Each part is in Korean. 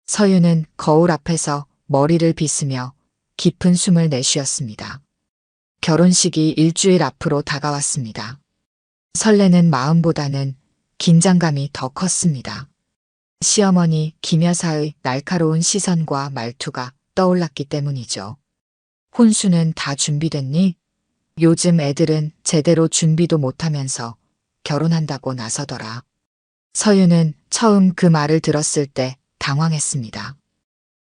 서윤은 거울 앞에서 머리를 빗으며 깊은 숨을 내쉬었습니다. 결혼식이 일주일 앞으로 다가왔습니다. 설레는 마음보다는 긴장감이 더 컸습니다. 시어머니 김 여사의 날카로운 시선과 말투가 떠올랐기 때문이죠. 혼수는 다 준비됐니? 요즘 애들은 제대로 준비도 못하면서 결혼한다고 나서더라. 서윤은 처음 그 말을 들었을 때 당황했습니다.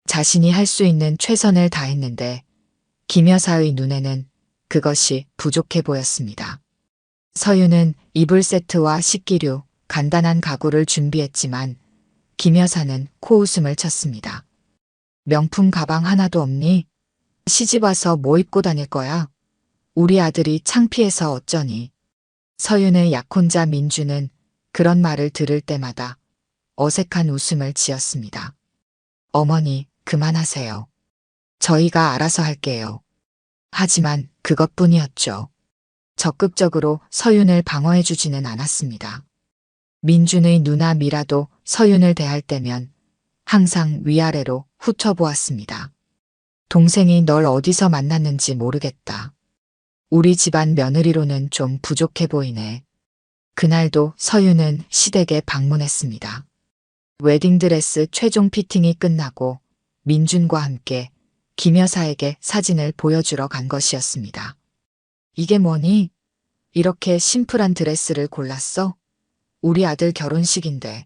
자신이 할 수 있는 최선을 다했는데 김 여사의 눈에는 그것이 부족해 보였습니다. 서윤은 이불 세트와 식기류, 간단한 가구를 준비했지만 김 여사는 코웃음을 쳤습니다. 명품 가방 하나도 없니? 시집 와서 뭐 입고 다닐 거야? 우리 아들이 창피해서 어쩌니? 서윤의 약혼자 민주는 그런 말을 들을 때마다 어색한 웃음을 지었습니다. 어머니, 그만하세요. 저희가 알아서 할게요. 하지만 그것뿐이었죠. 적극적으로 서윤을 방어해주지는 않았습니다. 민준의 누나 미라도 서윤을 대할 때면 항상 위아래로 훑어보았습니다. 동생이 널 어디서 만났는지 모르겠다. 우리 집안 며느리로는 좀 부족해 보이네. 그날도 서윤은 시댁에 방문했습니다. 웨딩드레스 최종 피팅이 끝나고 민준과 함께 김 여사에게 사진을 보여주러 간 것이었습니다. 이게 뭐니? 이렇게 심플한 드레스를 골랐어? 우리 아들 결혼식인데.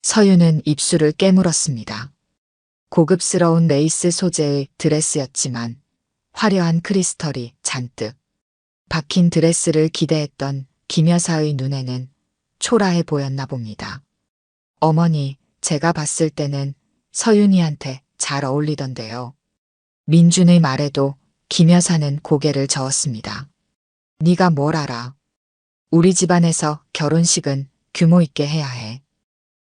서윤은 입술을 깨물었습니다. 고급스러운 레이스 소재의 드레스였지만 화려한 크리스털이 잔뜩 박힌 드레스를 기대했던 김 여사의 눈에는 초라해 보였나 봅니다. 어머니, 제가 봤을 때는 서윤이한테 잘 어울리던데요. 민준의 말에도 김 여사는 고개를 저었습니다. 네가 뭘 알아? 우리 집안에서 결혼식은 규모 있게 해야 해.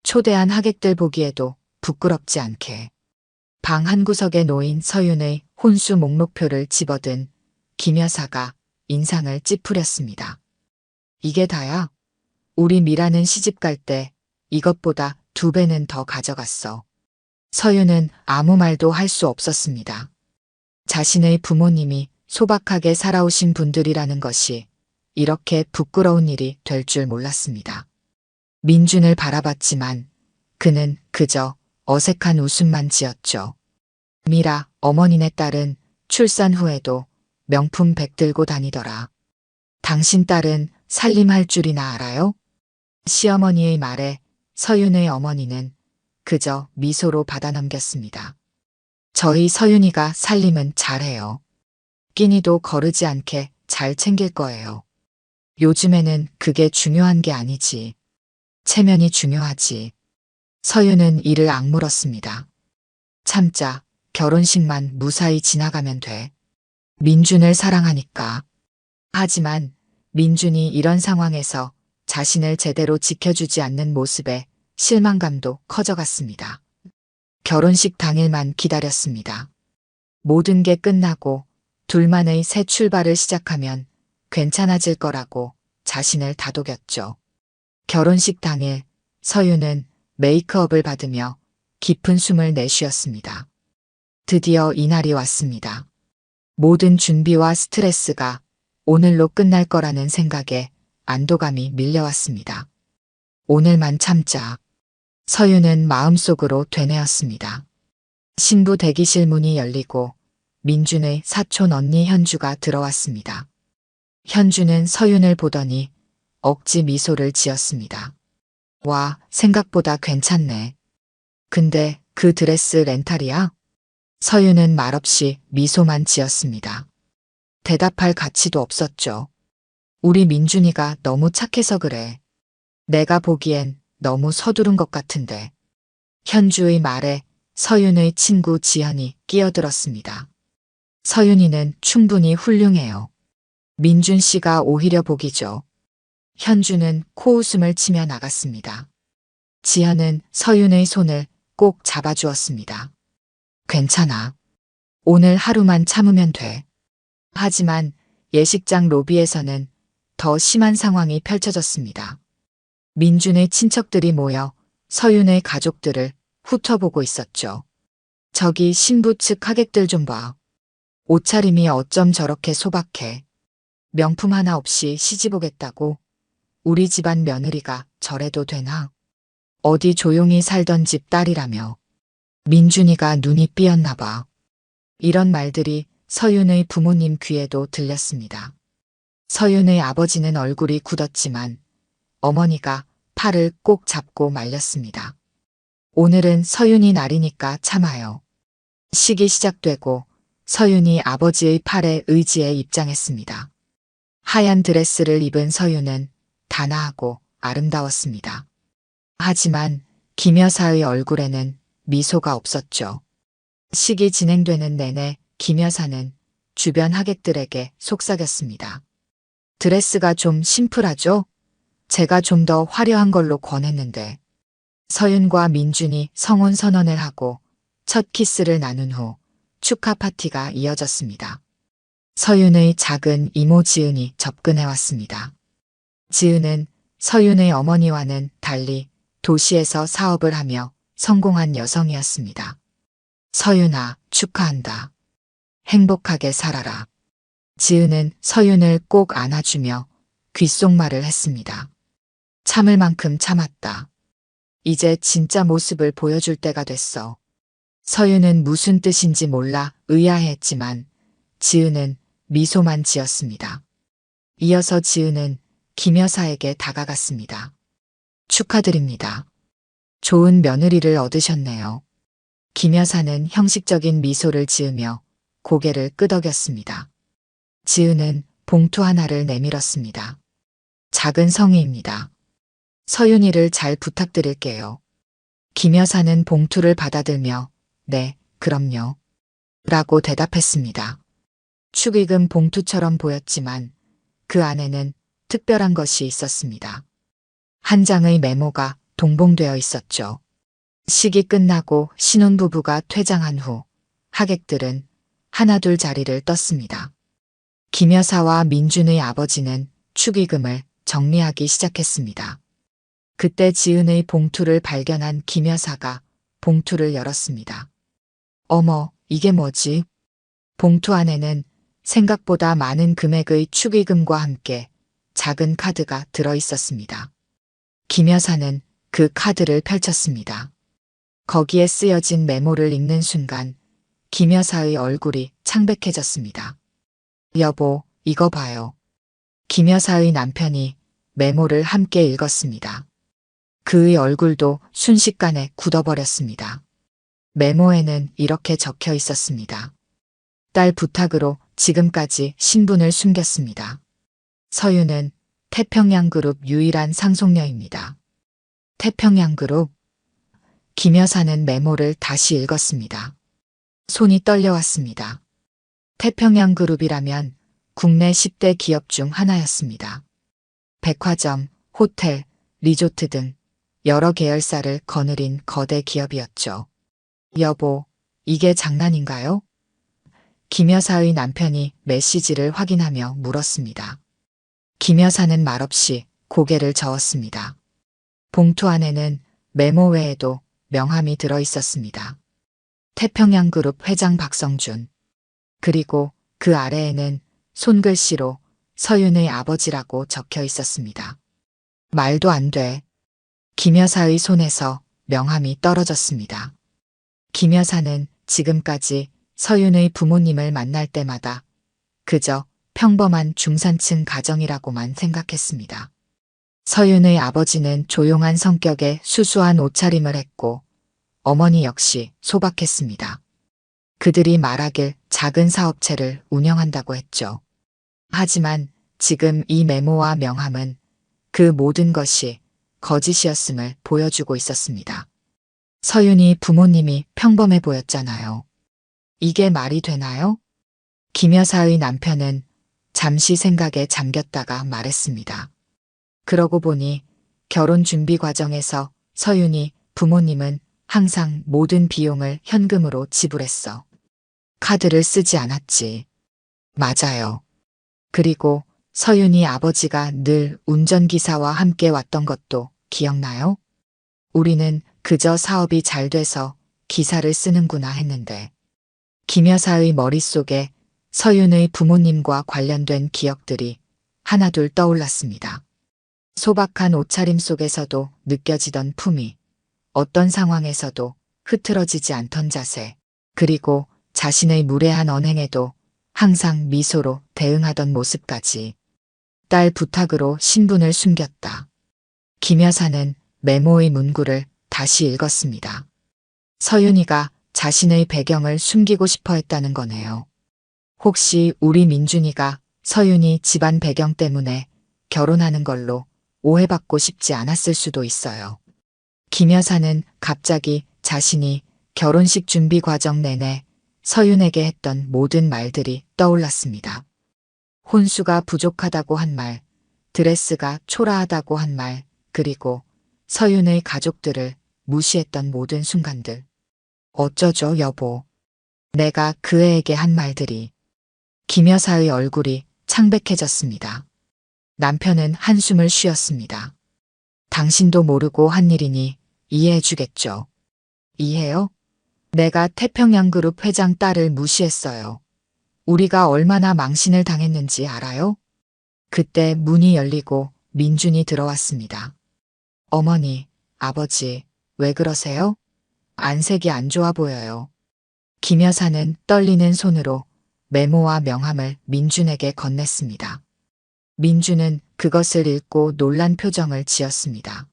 초대한 하객들 보기에도 부끄럽지 않게. 방 한구석에 놓인 서윤의 혼수 목록표를 집어든 김 여사가 인상을 찌푸렸습니다. 이게 다야? 우리 미라는 시집 갈 때 이것보다 2배는 더 가져갔어. 서윤은 아무 말도 할 수 없었습니다. 자신의 부모님이 소박하게 살아오신 분들이라는 것이 이렇게 부끄러운 일이 될 줄 몰랐습니다. 민준을 바라봤지만 그는 그저 어색한 웃음만 지었죠. 미라, 어머니네 딸은 출산 후에도 명품 백 들고 다니더라. 당신 딸은 살림할 줄이나 알아요? 시어머니의 말에 서윤의 어머니는 그저 미소로 받아넘겼습니다. 저희 서윤이가 살림은 잘해요. 끼니도 거르지 않게 잘 챙길 거예요. 요즘에는 그게 중요한 게 아니지. 체면이 중요하지. 서윤은 이를 악물었습니다. 참자, 결혼식만 무사히 지나가면 돼. 민준을 사랑하니까. 하지만 민준이 이런 상황에서 자신을 제대로 지켜주지 않는 모습에 실망감도 커져갔습니다. 결혼식 당일만 기다렸습니다. 모든 게 끝나고 둘만의 새 출발을 시작하면 괜찮아질 거라고 자신을 다독였죠. 결혼식 당일 서윤은 메이크업을 받으며 깊은 숨을 내쉬었습니다. 드디어 이날이 왔습니다. 모든 준비와 스트레스가 오늘로 끝날 거라는 생각에 안도감이 밀려왔습니다. 오늘만 참자. 서윤은 마음속으로 되뇌었습니다. 신부 대기실 문이 열리고 민준의 사촌 언니 현주가 들어왔습니다. 현주는 서윤을 보더니 억지 미소를 지었습니다. 와, 생각보다 괜찮네. 근데 그 드레스 렌탈이야? 서윤은 말없이 미소만 지었습니다. 대답할 가치도 없었죠. 우리 민준이가 너무 착해서 그래. 내가 보기엔 너무 서두른 것 같은데. 현주의 말에 서윤의 친구 지연이 끼어들었습니다. 서윤이는 충분히 훌륭해요. 민준 씨가 오히려 복이죠. 현주는 코웃음을 치며 나갔습니다. 지연은 서윤의 손을 꼭 잡아주었습니다. 괜찮아. 오늘 하루만 참으면 돼. 하지만 예식장 로비에서는 더 심한 상황이 펼쳐졌습니다. 민준의 친척들이 모여 서윤의 가족들을 훑어보고 있었죠. 저기 신부 측 하객들 좀 봐. 옷차림이 어쩜 저렇게 소박해. 명품 하나 없이 시집 오겠다고? 우리 집안 며느리가 저래도 되나? 어디 조용히 살던 집 딸이라며. 민준이가 눈이 삐었나 봐. 이런 말들이 서윤의 부모님 귀에도 들렸습니다. 서윤의 아버지는 얼굴이 굳었지만 어머니가 팔을 꼭 잡고 말렸습니다. 오늘은 서윤이 날이니까 참아요. 식이 시작되고 서윤이 아버지의 팔에 의지해 입장했습니다. 하얀 드레스를 입은 서윤은 단아하고 아름다웠습니다. 하지만 김 여사의 얼굴에는 미소가 없었죠. 식이 진행되는 내내 김 여사는 주변 하객들에게 속삭였습니다. 드레스가 좀 심플하죠? 제가 좀 더 화려한 걸로 권했는데. 서윤과 민준이 성혼 선언을 하고 첫 키스를 나눈 후 축하 파티가 이어졌습니다. 서윤의 작은 이모 지은이 접근해 왔습니다. 지은은 서윤의 어머니와는 달리 도시에서 사업을 하며 성공한 여성이었습니다. 서윤아, 축하한다. 행복하게 살아라. 지은은 서윤을 꼭 안아주며 귓속말을 했습니다. 참을 만큼 참았다. 이제 진짜 모습을 보여줄 때가 됐어. 서윤은 무슨 뜻인지 몰라 의아해했지만 지은은 미소만 지었습니다. 이어서 지은은 김 여사에게 다가갔습니다. 축하드립니다. 좋은 며느리를 얻으셨네요. 김 여사는 형식적인 미소를 지으며 고개를 끄덕였습니다. 지은은 봉투 하나를 내밀었습니다. 작은 성의입니다. 서윤이를 잘 부탁드릴게요. 김 여사는 봉투를 받아들며 네, 그럼요. 라고 대답했습니다. 축의금 봉투처럼 보였지만 그 안에는 특별한 것이 있었습니다. 한 장의 메모가 동봉되어 있었죠. 식이 끝나고 신혼부부가 퇴장한 후 하객들은 하나둘 자리를 떴습니다. 김 여사와 민준의 아버지는 축의금을 정리하기 시작했습니다. 그때 지은의 봉투를 발견한 김 여사가 봉투를 열었습니다. 어머, 이게 뭐지? 봉투 안에는 생각보다 많은 금액의 축의금과 함께 작은 카드가 들어 있었습니다. 김 여사는 그 카드를 펼쳤습니다. 거기에 쓰여진 메모를 읽는 순간 김 여사의 얼굴이 창백해졌습니다. 여보, 이거 봐요. 김 여사의 남편이 메모를 함께 읽었습니다. 그의 얼굴도 순식간에 굳어버렸습니다. 메모에는 이렇게 적혀 있었습니다. 딸 부탁으로 지금까지 신분을 숨겼습니다. 서윤은 태평양그룹 유일한 상속녀입니다. 태평양그룹? 김 여사는 메모를 다시 읽었습니다. 손이 떨려왔습니다. 태평양그룹이라면 국내 10대 기업 중 하나였습니다. 백화점, 호텔, 리조트 등 여러 계열사를 거느린 거대 기업이었죠. 여보, 이게 장난인가요? 김 여사의 남편이 메시지를 확인하며 물었습니다. 김 여사는 말없이 고개를 저었습니다. 봉투 안에는 메모 외에도 명함이 들어 있었습니다. 태평양그룹 회장 박성준. 그리고 그 아래에는 손글씨로 서윤의 아버지라고 적혀 있었습니다. 말도 안 돼. 김 여사의 손에서 명함이 떨어졌습니다. 김 여사는 지금까지 서윤의 부모님을 만날 때마다 그저 평범한 중산층 가정이라고만 생각했습니다. 서윤의 아버지는 조용한 성격에 수수한 옷차림을 했고 어머니 역시 소박했습니다. 그들이 말하길 작은 사업체를 운영한다고 했죠. 하지만 지금 이 메모와 명함은 그 모든 것이 거짓이었음을 보여주고 있었습니다. 서윤이 부모님이 평범해 보였잖아요. 이게 말이 되나요? 김 여사의 남편은 잠시 생각에 잠겼다가 말했습니다. 그러고 보니 결혼 준비 과정에서 서윤이 부모님은 항상 모든 비용을 현금으로 지불했어. 카드를 쓰지 않았지. 맞아요. 그리고 서윤이 아버지가 늘 운전기사와 함께 왔던 것도 기억나요? 우리는 그저 사업이 잘 돼서 기사를 쓰는구나 했는데 김 여사의 머릿속에 서윤의 부모님과 관련된 기억들이 하나둘 떠올랐습니다. 소박한 옷차림 속에서도 느껴지던 품위, 어떤 상황에서도 흐트러지지 않던 자세, 그리고 자신의 무례한 언행에도 항상 미소로 대응하던 모습까지. 딸 부탁으로 신분을 숨겼다. 김 여사는 메모의 문구를 다시 읽었습니다. 서윤이가 자신의 배경을 숨기고 싶어 했다는 거네요. 혹시 우리 민준이가 서윤이 집안 배경 때문에 결혼하는 걸로 오해받고 싶지 않았을 수도 있어요. 김 여사는 갑자기 자신이 결혼식 준비 과정 내내 서윤에게 했던 모든 말들이 떠올랐습니다. 혼수가 부족하다고 한 말, 드레스가 초라하다고 한 말, 그리고 서윤의 가족들을 무시했던 모든 순간들. 어쩌죠, 여보. 내가 그 애에게 한 말들이. 김 여사의 얼굴이 창백해졌습니다. 남편은 한숨을 쉬었습니다. 당신도 모르고 한 일이니 이해해 주겠죠. 이해요? 내가 태평양그룹 회장 딸을 무시했어요. 우리가 얼마나 망신을 당했는지 알아요? 그때 문이 열리고 민준이 들어왔습니다. 어머니, 아버지, 왜 그러세요? 안색이 안 좋아 보여요. 김 여사는 떨리는 손으로 메모와 명함을 민준에게 건넸습니다. 민준은 그것을 읽고 놀란 표정을 지었습니다.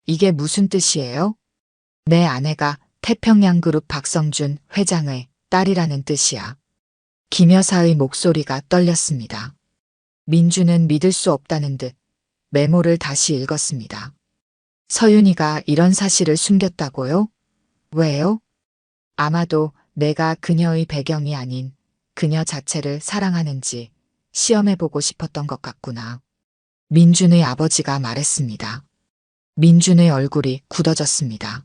이게 무슨 뜻이에요? 내 아내가 태평양그룹 박성준 회장의 딸이라는 뜻이야. 김 여사의 목소리가 떨렸습니다. 민준은 믿을 수 없다는 듯 메모를 다시 읽었습니다. 서윤이가 이런 사실을 숨겼다고요? 왜요? 아마도 내가 그녀의 배경이 아닌 그녀 자체를 사랑하는지 시험해보고 싶었던 것 같구나. 민준의 아버지가 말했습니다. 민준의 얼굴이 굳어졌습니다.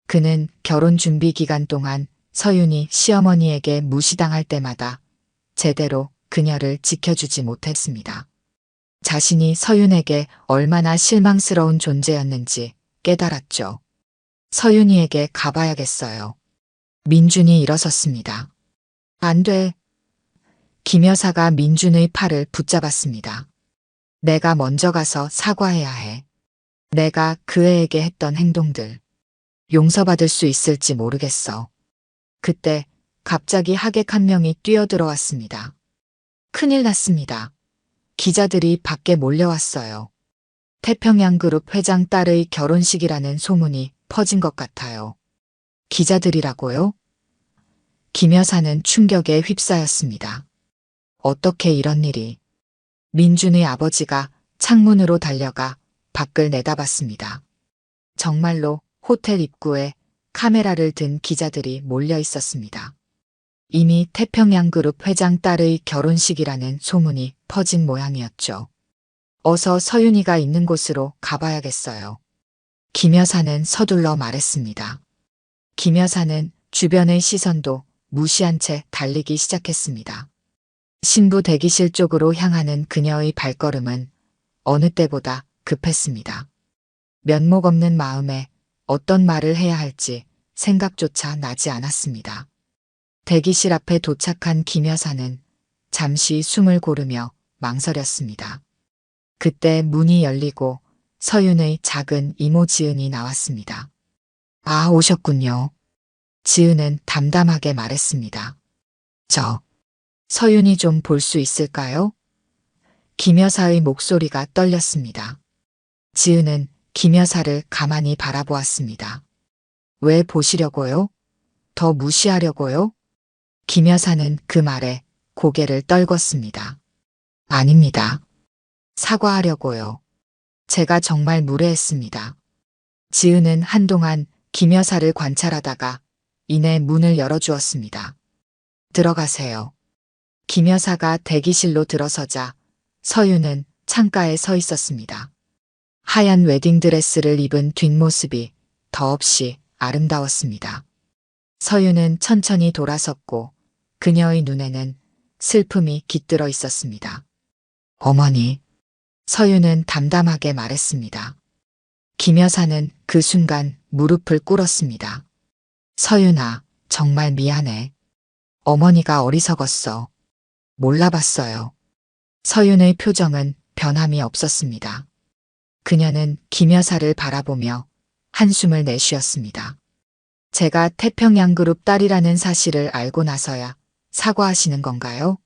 그는 결혼 준비 기간 동안 서윤이 시어머니에게 무시당할 때마다 제대로 그녀를 지켜주지 못했습니다. 자신이 서윤에게 얼마나 실망스러운 존재였는지 깨달았죠. 서윤이에게 가봐야겠어요. 민준이 일어섰습니다. 안 돼. 김 여사가 민준의 팔을 붙잡았습니다. 내가 먼저 가서 사과해야 해. 내가 그 애에게 했던 행동들 용서받을 수 있을지 모르겠어. 그때 갑자기 하객 한 명이 뛰어들어왔습니다. 큰일 났습니다. 기자들이 밖에 몰려왔어요. 태평양그룹 회장 딸의 결혼식이라는 소문이 퍼진 것 같아요. 기자들이라고요? 김 여사는 충격에 휩싸였습니다. 어떻게 이런 일이. 민준의 아버지가 창문으로 달려가 밖을 내다봤습니다. 정말로 호텔 입구에 카메라를 든 기자들이 몰려 있었습니다. 이미 태평양그룹 회장 딸의 결혼식이라는 소문이 퍼진 모양이었죠. 어서 서윤이가 있는 곳으로 가봐야겠어요. 김 여사는 서둘러 말했습니다. 김 여사는 주변의 시선도 무시한 채 달리기 시작했습니다. 신부 대기실 쪽으로 향하는 그녀의 발걸음은 어느 때보다 급했습니다. 면목 없는 마음에 어떤 말을 해야 할지 생각조차 나지 않았습니다. 대기실 앞에 도착한 김 여사는 잠시 숨을 고르며 망설였습니다. 그때 문이 열리고 서윤의 작은 이모 지은이 나왔습니다. 아, 오셨군요. 지은은 담담하게 말했습니다. 서윤이 좀 볼 수 있을까요? 김 여사의 목소리가 떨렸습니다. 지은은 김 여사를 가만히 바라보았습니다. 왜 보시려고요? 더 무시하려고요? 김 여사는 그 말에 고개를 떨궜습니다. 아닙니다. 사과하려고요. 제가 정말 무례했습니다. 지은은 한동안 김 여사를 관찰하다가 이내 문을 열어주었습니다. 들어가세요. 김 여사가 대기실로 들어서자 서윤은 창가에 서 있었습니다. 하얀 웨딩드레스를 입은 뒷모습이 더없이 아름다웠습니다. 서윤은 천천히 돌아섰고 그녀의 눈에는 슬픔이 깃들어 있었습니다. 어머니, 서윤은 담담하게 말했습니다. 김 여사는 그 순간 무릎을 꿇었습니다. 서윤아, 정말 미안해. 어머니가 어리석었어. 몰라봤어요. 서윤의 표정은 변함이 없었습니다. 그녀는 김 여사를 바라보며 한숨을 내쉬었습니다. 제가 태평양그룹 딸이라는 사실을 알고 나서야 사과하시는 건가요?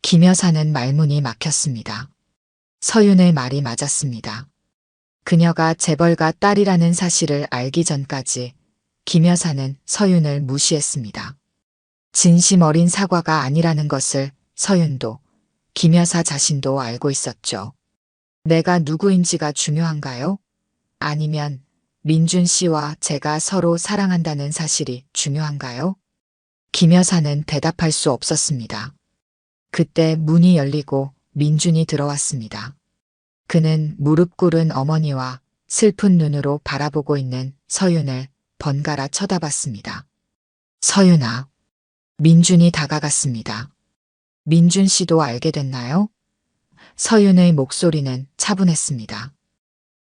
김 여사는 말문이 막혔습니다. 서윤의 말이 맞았습니다. 그녀가 재벌가 딸이라는 사실을 알기 전까지 김 여사는 서윤을 무시했습니다. 진심 어린 사과가 아니라는 것을 서윤도 김 여사 자신도 알고 있었죠. 내가 누구인지가 중요한가요? 아니면 민준 씨와 제가 서로 사랑한다는 사실이 중요한가요? 김 여사는 대답할 수 없었습니다. 그때 문이 열리고 민준이 들어왔습니다. 그는 무릎 꿇은 어머니와 슬픈 눈으로 바라보고 있는 서윤을 번갈아 쳐다봤습니다. 서윤아. 민준이 다가갔습니다. 민준 씨도 알게 됐나요? 서윤의 목소리는 차분했습니다.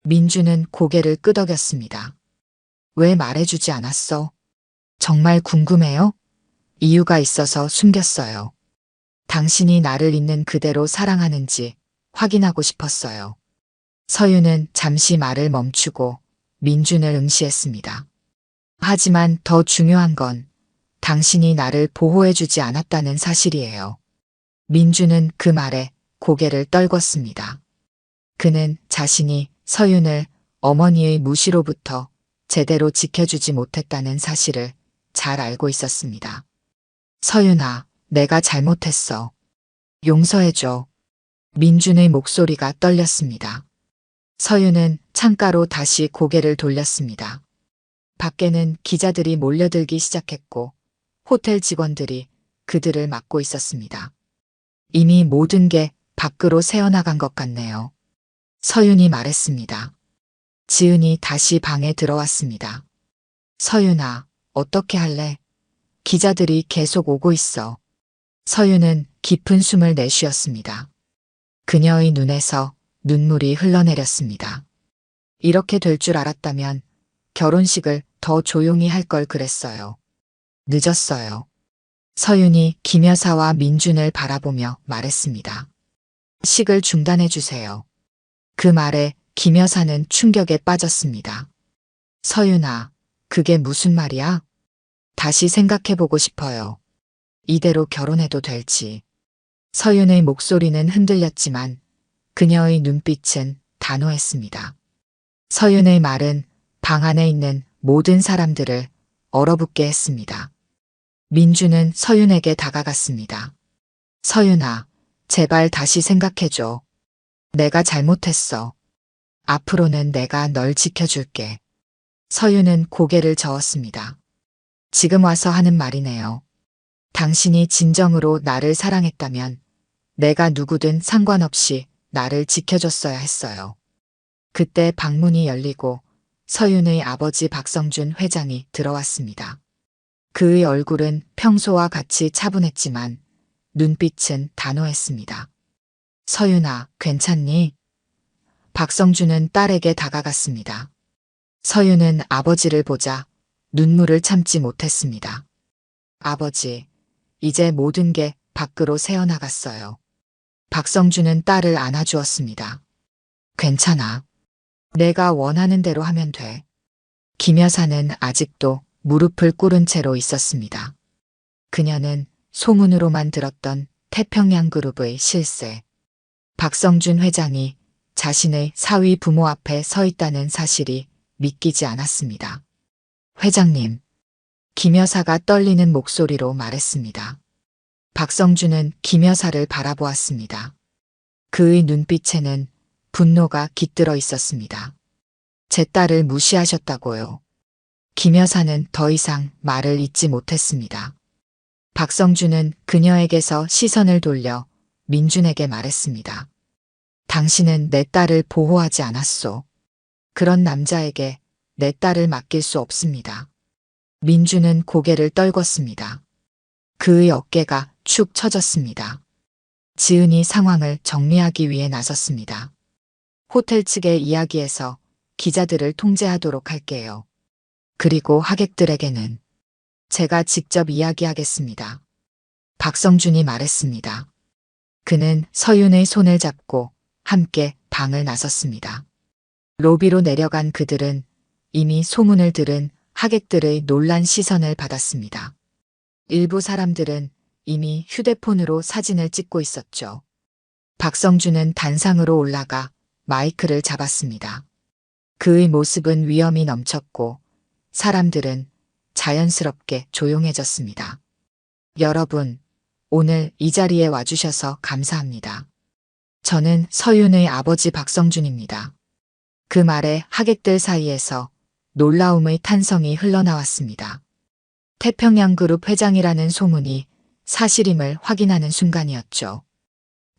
민준은 고개를 끄덕였습니다. 왜 말해주지 않았어? 정말 궁금해요? 이유가 있어서 숨겼어요. 당신이 나를 있는 그대로 사랑하는지 확인하고 싶었어요. 서윤은 잠시 말을 멈추고 민준을 응시했습니다. 하지만 더 중요한 건 당신이 나를 보호해주지 않았다는 사실이에요. 민준은 그 말에 고개를 떨궜습니다. 그는 자신이 서윤을 어머니의 무시로부터 제대로 지켜주지 못했다는 사실을 잘 알고 있었습니다. 서윤아, 내가 잘못했어. 용서해줘. 민준의 목소리가 떨렸습니다. 서윤은 창가로 다시 고개를 돌렸습니다. 밖에는 기자들이 몰려들기 시작했고 호텔 직원들이 그들을 막고 있었습니다. 이미 모든 게 밖으로 새어나간 것 같네요. 서윤이 말했습니다. 지은이 다시 방에 들어왔습니다. 서윤아, 어떻게 할래? 기자들이 계속 오고 있어. 서윤은 깊은 숨을 내쉬었습니다. 그녀의 눈에서 눈물이 흘러내렸습니다. 이렇게 될 줄 알았다면 결혼식을 더 조용히 할 걸 그랬어요. 늦었어요. 서윤이 김 여사와 민준을 바라보며 말했습니다. 식을 중단해 주세요. 그 말에 김 여사는 충격에 빠졌습니다. 서윤아, 그게 무슨 말이야? 다시 생각해보고 싶어요. 이대로 결혼해도 될지. 서윤의 목소리는 흔들렸지만 그녀의 눈빛은 단호했습니다. 서윤의 말은 방 안에 있는 모든 사람들을 얼어붙게 했습니다. 민준은 서윤에게 다가갔습니다. 서윤아, 제발 다시 생각해줘. 내가 잘못했어. 앞으로는 내가 널 지켜줄게. 서윤은 고개를 저었습니다. 지금 와서 하는 말이네요. 당신이 진정으로 나를 사랑했다면 내가 누구든 상관없이 나를 지켜줬어야 했어요. 그때 방문이 열리고 서윤의 아버지 박성준 회장이 들어왔습니다. 그의 얼굴은 평소와 같이 차분했지만 눈빛은 단호했습니다. 서윤아, 괜찮니? 박성준은 딸에게 다가갔습니다. 서윤은 아버지를 보자 눈물을 참지 못했습니다. 아버지, 이제 모든 게 밖으로 새어나갔어요. 박성준은 딸을 안아주었습니다. 괜찮아. 내가 원하는 대로 하면 돼. 김 여사는 아직도 무릎을 꿇은 채로 있었습니다. 그녀는 소문으로만 들었던 태평양그룹의 실세, 박성준 회장이 자신의 사위 부모 앞에 서 있다는 사실이 믿기지 않았습니다. 회장님, 김 여사가 떨리는 목소리로 말했습니다. 박성준은 김 여사를 바라보았습니다. 그의 눈빛에는 분노가 깃들어 있었습니다. 제 딸을 무시하셨다고요. 김 여사는 더 이상 말을 잇지 못했습니다. 박성준은 그녀에게서 시선을 돌려 민준에게 말했습니다. 당신은 내 딸을 보호하지 않았소. 그런 남자에게 내 딸을 맡길 수 없습니다. 민준은 고개를 떨궜습니다. 그의 어깨가 축 처졌습니다. 지은이 상황을 정리하기 위해 나섰습니다. 호텔 측의 이야기에서 기자들을 통제하도록 할게요. 그리고 하객들에게는 제가 직접 이야기하겠습니다. 박성준이 말했습니다. 그는 서윤의 손을 잡고 함께 방을 나섰습니다. 로비로 내려간 그들은 이미 소문을 들은 하객들의 놀란 시선을 받았습니다. 일부 사람들은 이미 휴대폰으로 사진을 찍고 있었죠. 박성준은 단상으로 올라가 마이크를 잡았습니다. 그의 모습은 위엄이 넘쳤고 사람들은 자연스럽게 조용해졌습니다. 여러분, 오늘 이 자리에 와주셔서 감사합니다. 저는 서윤의 아버지 박성준입니다. 그 말에 하객들 사이에서 놀라움의 탄성이 흘러나왔습니다. 태평양그룹 회장이라는 소문이 사실임을 확인하는 순간이었죠.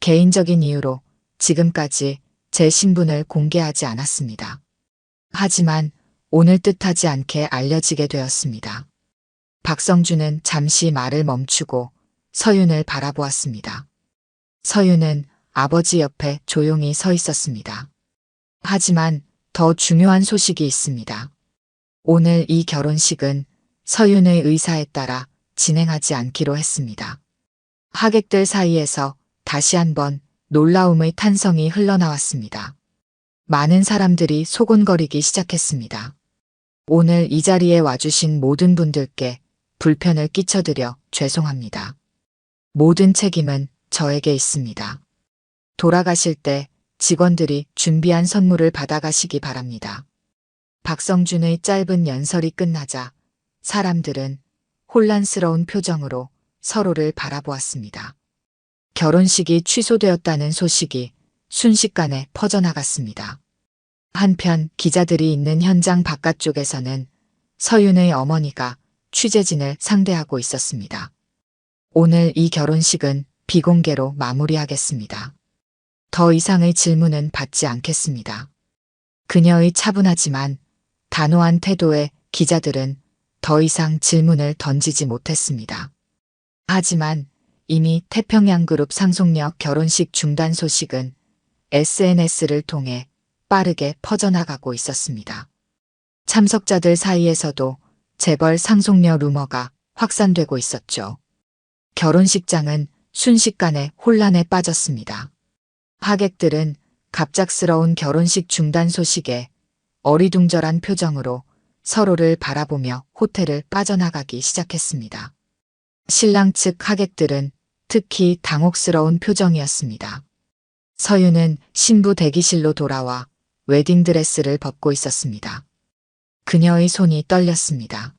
개인적인 이유로 지금까지 제 신분을 공개하지 않았습니다. 하지만 오늘 뜻하지 않게 알려지게 되었습니다. 박성준은 잠시 말을 멈추고 서윤을 바라보았습니다. 서윤은 아버지 옆에 조용히 서 있었습니다. 하지만 더 중요한 소식이 있습니다. 오늘 이 결혼식은 서윤의 의사에 따라 진행하지 않기로 했습니다. 하객들 사이에서 다시 한번 놀라움의 탄성이 흘러나왔습니다. 많은 사람들이 소곤거리기 시작했습니다. 오늘 이 자리에 와주신 모든 분들께 불편을 끼쳐드려 죄송합니다. 모든 책임은 저에게 있습니다. 돌아가실 때 직원들이 준비한 선물을 받아가시기 바랍니다. 박성준의 짧은 연설이 끝나자 사람들은 혼란스러운 표정으로 서로를 바라보았습니다. 결혼식이 취소되었다는 소식이 순식간에 퍼져나갔습니다. 한편 기자들이 있는 현장 바깥쪽에서는 서윤의 어머니가 취재진을 상대하고 있었습니다. 오늘 이 결혼식은 비공개로 마무리하겠습니다. 더 이상의 질문은 받지 않겠습니다. 그녀의 차분하지만 단호한 태도에 기자들은 더 이상 질문을 던지지 못했습니다. 하지만 이미 태평양그룹 상속녀 결혼식 중단 소식은 SNS를 통해 빠르게 퍼져나가고 있었습니다. 참석자들 사이에서도 재벌 상속녀 루머가 확산되고 있었죠. 결혼식장은 순식간에 혼란에 빠졌습니다. 하객들은 갑작스러운 결혼식 중단 소식에 어리둥절한 표정으로 서로를 바라보며 호텔을 빠져나가기 시작했습니다. 신랑 측 하객들은 특히 당혹스러운 표정이었습니다. 서윤은 신부 대기실로 돌아와 웨딩드레스를 벗고 있었습니다. 그녀의 손이 떨렸습니다.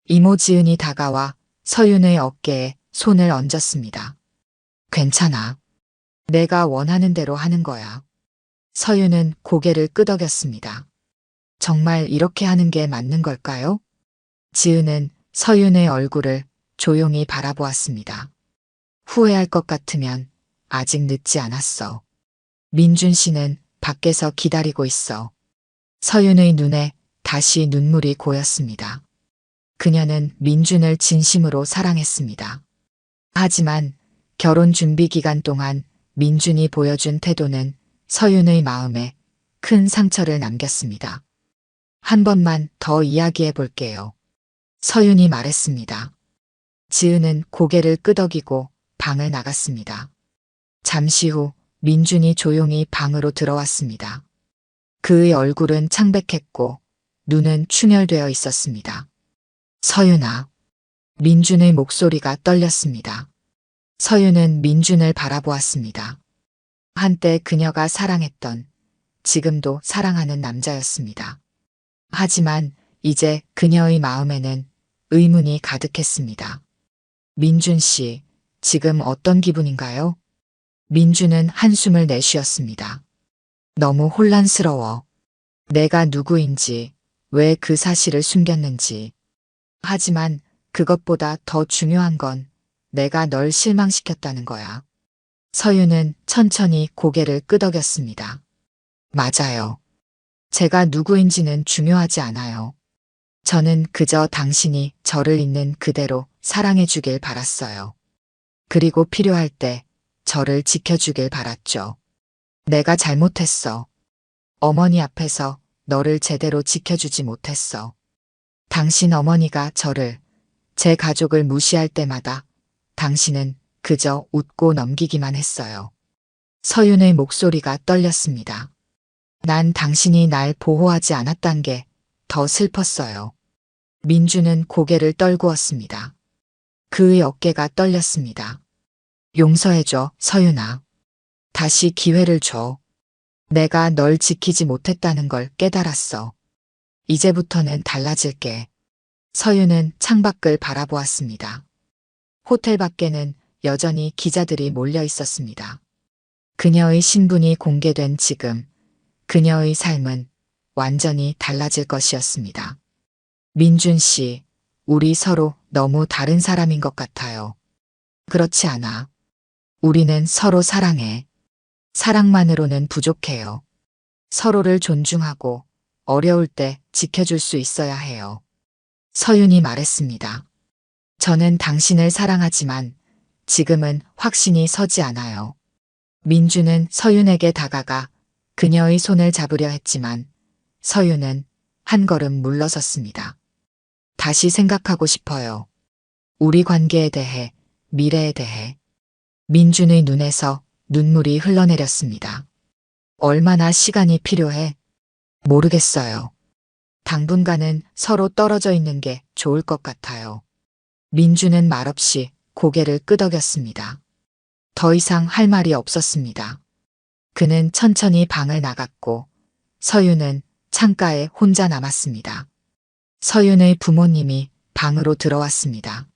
이모 지은이 다가와 서윤의 어깨에 손을 얹었습니다. 괜찮아. 내가 원하는 대로 하는 거야. 서윤은 고개를 끄덕였습니다. 정말 이렇게 하는 게 맞는 걸까요? 지은은 서윤의 얼굴을 조용히 바라보았습니다. 후회할 것 같으면 아직 늦지 않았어. 민준 씨는 밖에서 기다리고 있어. 서윤의 눈에 다시 눈물이 고였습니다. 그녀는 민준을 진심으로 사랑했습니다. 하지만 결혼 준비 기간 동안 민준이 보여준 태도는 서윤의 마음에 큰 상처를 남겼습니다. 한 번만 더 이야기해 볼게요. 서윤이 말했습니다. 지은은 고개를 끄덕이고 방을 나갔습니다. 잠시 후 민준이 조용히 방으로 들어왔습니다. 그의 얼굴은 창백했고 눈은 충혈되어 있었습니다. 서윤아. 민준의 목소리가 떨렸습니다. 서윤은 민준을 바라보았습니다. 한때 그녀가 사랑했던, 지금도 사랑하는 남자였습니다. 하지만 이제 그녀의 마음에는 의문이 가득했습니다. 민준 씨, 지금 어떤 기분인가요? 민준은 한숨을 내쉬었습니다. 너무 혼란스러워. 내가 누구인지, 왜 그 사실을 숨겼는지. 하지만 그것보다 더 중요한 건 내가 널 실망시켰다는 거야. 서윤은 천천히 고개를 끄덕였습니다. 맞아요. 제가 누구인지는 중요하지 않아요. 저는 그저 당신이 저를 있는 그대로 사랑해 주길 바랐어요. 그리고 필요할 때 저를 지켜주길 바랐죠. 내가 잘못했어. 어머니 앞에서 너를 제대로 지켜주지 못했어. 당신 어머니가 저를, 제 가족을 무시할 때마다 당신은 그저 웃고 넘기기만 했어요. 서윤의 목소리가 떨렸습니다. 난 당신이 날 보호하지 않았단 게 더 슬펐어요. 민주는 고개를 떨구었습니다. 그의 어깨가 떨렸습니다. 용서해줘, 서윤아. 다시 기회를 줘. 내가 널 지키지 못했다는 걸 깨달았어. 이제부터는 달라질게. 서윤은 창밖을 바라보았습니다. 호텔 밖에는 여전히 기자들이 몰려 있었습니다. 그녀의 신분이 공개된 지금, 그녀의 삶은 완전히 달라질 것이었습니다. 민준 씨, 우리 서로 너무 다른 사람인 것 같아요. 그렇지 않아. 우리는 서로 사랑해. 사랑만으로는 부족해요. 서로를 존중하고 어려울 때 지켜줄 수 있어야 해요. 서윤이 말했습니다. 저는 당신을 사랑하지만 지금은 확신이 서지 않아요. 민주는 서윤에게 다가가 그녀의 손을 잡으려 했지만 서윤은 한 걸음 물러섰습니다. 다시 생각하고 싶어요. 우리 관계에 대해, 미래에 대해. 민준의 눈에서 눈물이 흘러내렸습니다. 얼마나 시간이 필요해? 모르겠어요. 당분간은 서로 떨어져 있는 게 좋을 것 같아요. 민주는 말없이 고개를 끄덕였습니다. 더 이상 할 말이 없었습니다. 그는 천천히 방을 나갔고 서윤은 창가에 혼자 남았습니다. 서윤의 부모님이 방으로 들어왔습니다.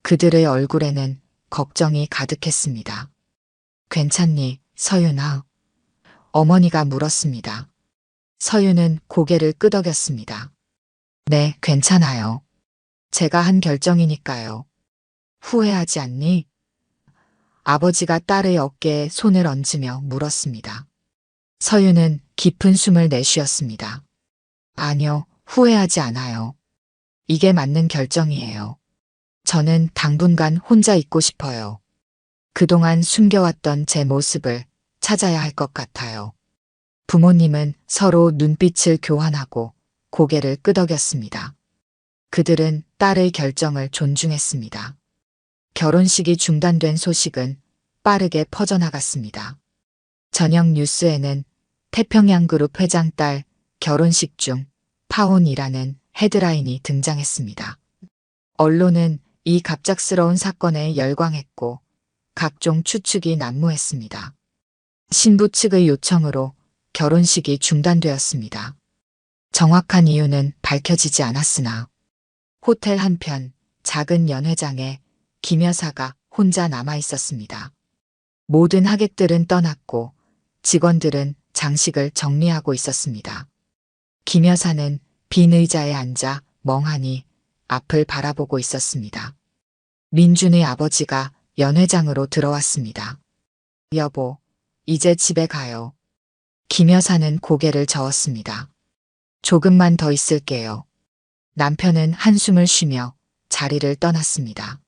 그들의 얼굴에는 걱정이 가득했습니다. 괜찮니, 서윤아? 어머니가 물었습니다. 서윤은 고개를 끄덕였습니다. 네, 괜찮아요. 제가 한 결정이니까요. 후회하지 않니? 아버지가 딸의 어깨에 손을 얹으며 물었습니다. 서윤은 깊은 숨을 내쉬었습니다. 아니요, 후회하지 않아요. 이게 맞는 결정이에요. 저는 당분간 혼자 있고 싶어요. 그동안 숨겨왔던 제 모습을 찾아야 할 것 같아요. 부모님은 서로 눈빛을 교환하고 고개를 끄덕였습니다. 그들은 딸의 결정을 존중했습니다. 결혼식이 중단된 소식은 빠르게 퍼져나갔습니다. 저녁 뉴스에는 태평양그룹 회장 딸 결혼식 중 파혼이라는 헤드라인이 등장했습니다. 언론은 이 갑작스러운 사건에 열광했고 각종 추측이 난무했습니다. 신부 측의 요청으로 결혼식이 중단되었습니다. 정확한 이유는 밝혀지지 않았으나 호텔 한편 작은 연회장에 김 여사가 혼자 남아 있었습니다. 모든 하객들은 떠났고 직원들은 장식을 정리하고 있었습니다. 김 여사는 빈 의자에 앉아 멍하니 앞을 바라보고 있었습니다. 민준의 아버지가 연회장으로 들어왔습니다. 여보, 이제 집에 가요. 김 여사는 고개를 저었습니다. 조금만 더 있을게요. 남편은 한숨을 쉬며 자리를 떠났습니다.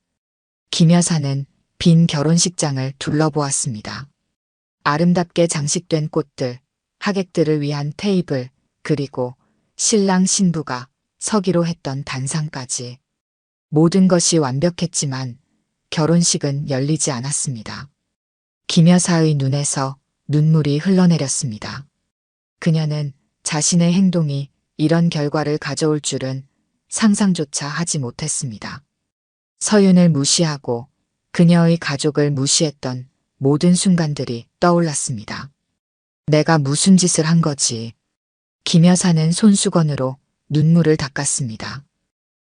김 여사는 빈 결혼식장을 둘러보았습니다. 아름답게 장식된 꽃들, 하객들을 위한 테이블, 그리고 신랑 신부가 서기로 했던 단상까지. 모든 것이 완벽했지만 결혼식은 열리지 않았습니다. 김 여사의 눈에서 눈물이 흘러내렸습니다. 그녀는 자신의 행동이 이런 결과를 가져올 줄은 상상조차 하지 못했습니다. 서윤을 무시하고 그녀의 가족을 무시했던 모든 순간들이 떠올랐습니다. 내가 무슨 짓을 한 거지? 김 여사는 손수건으로 눈물을 닦았습니다.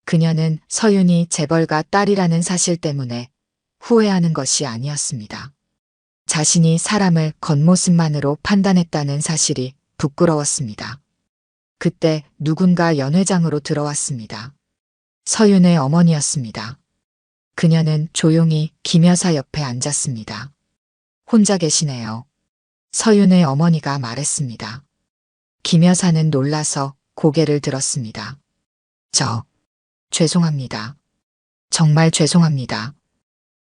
그녀는 서윤이 재벌가 딸이라는 사실 때문에 후회하는 것이 아니었습니다. 자신이 사람을 겉모습만으로 판단했다는 사실이 부끄러웠습니다. 그때 누군가 연회장으로 들어왔습니다. 서윤의 어머니였습니다. 그녀는 조용히 김 여사 옆에 앉았습니다. 혼자 계시네요. 서윤의 어머니가 말했습니다. 김 여사는 놀라서 고개를 들었습니다. 죄송합니다. 정말 죄송합니다.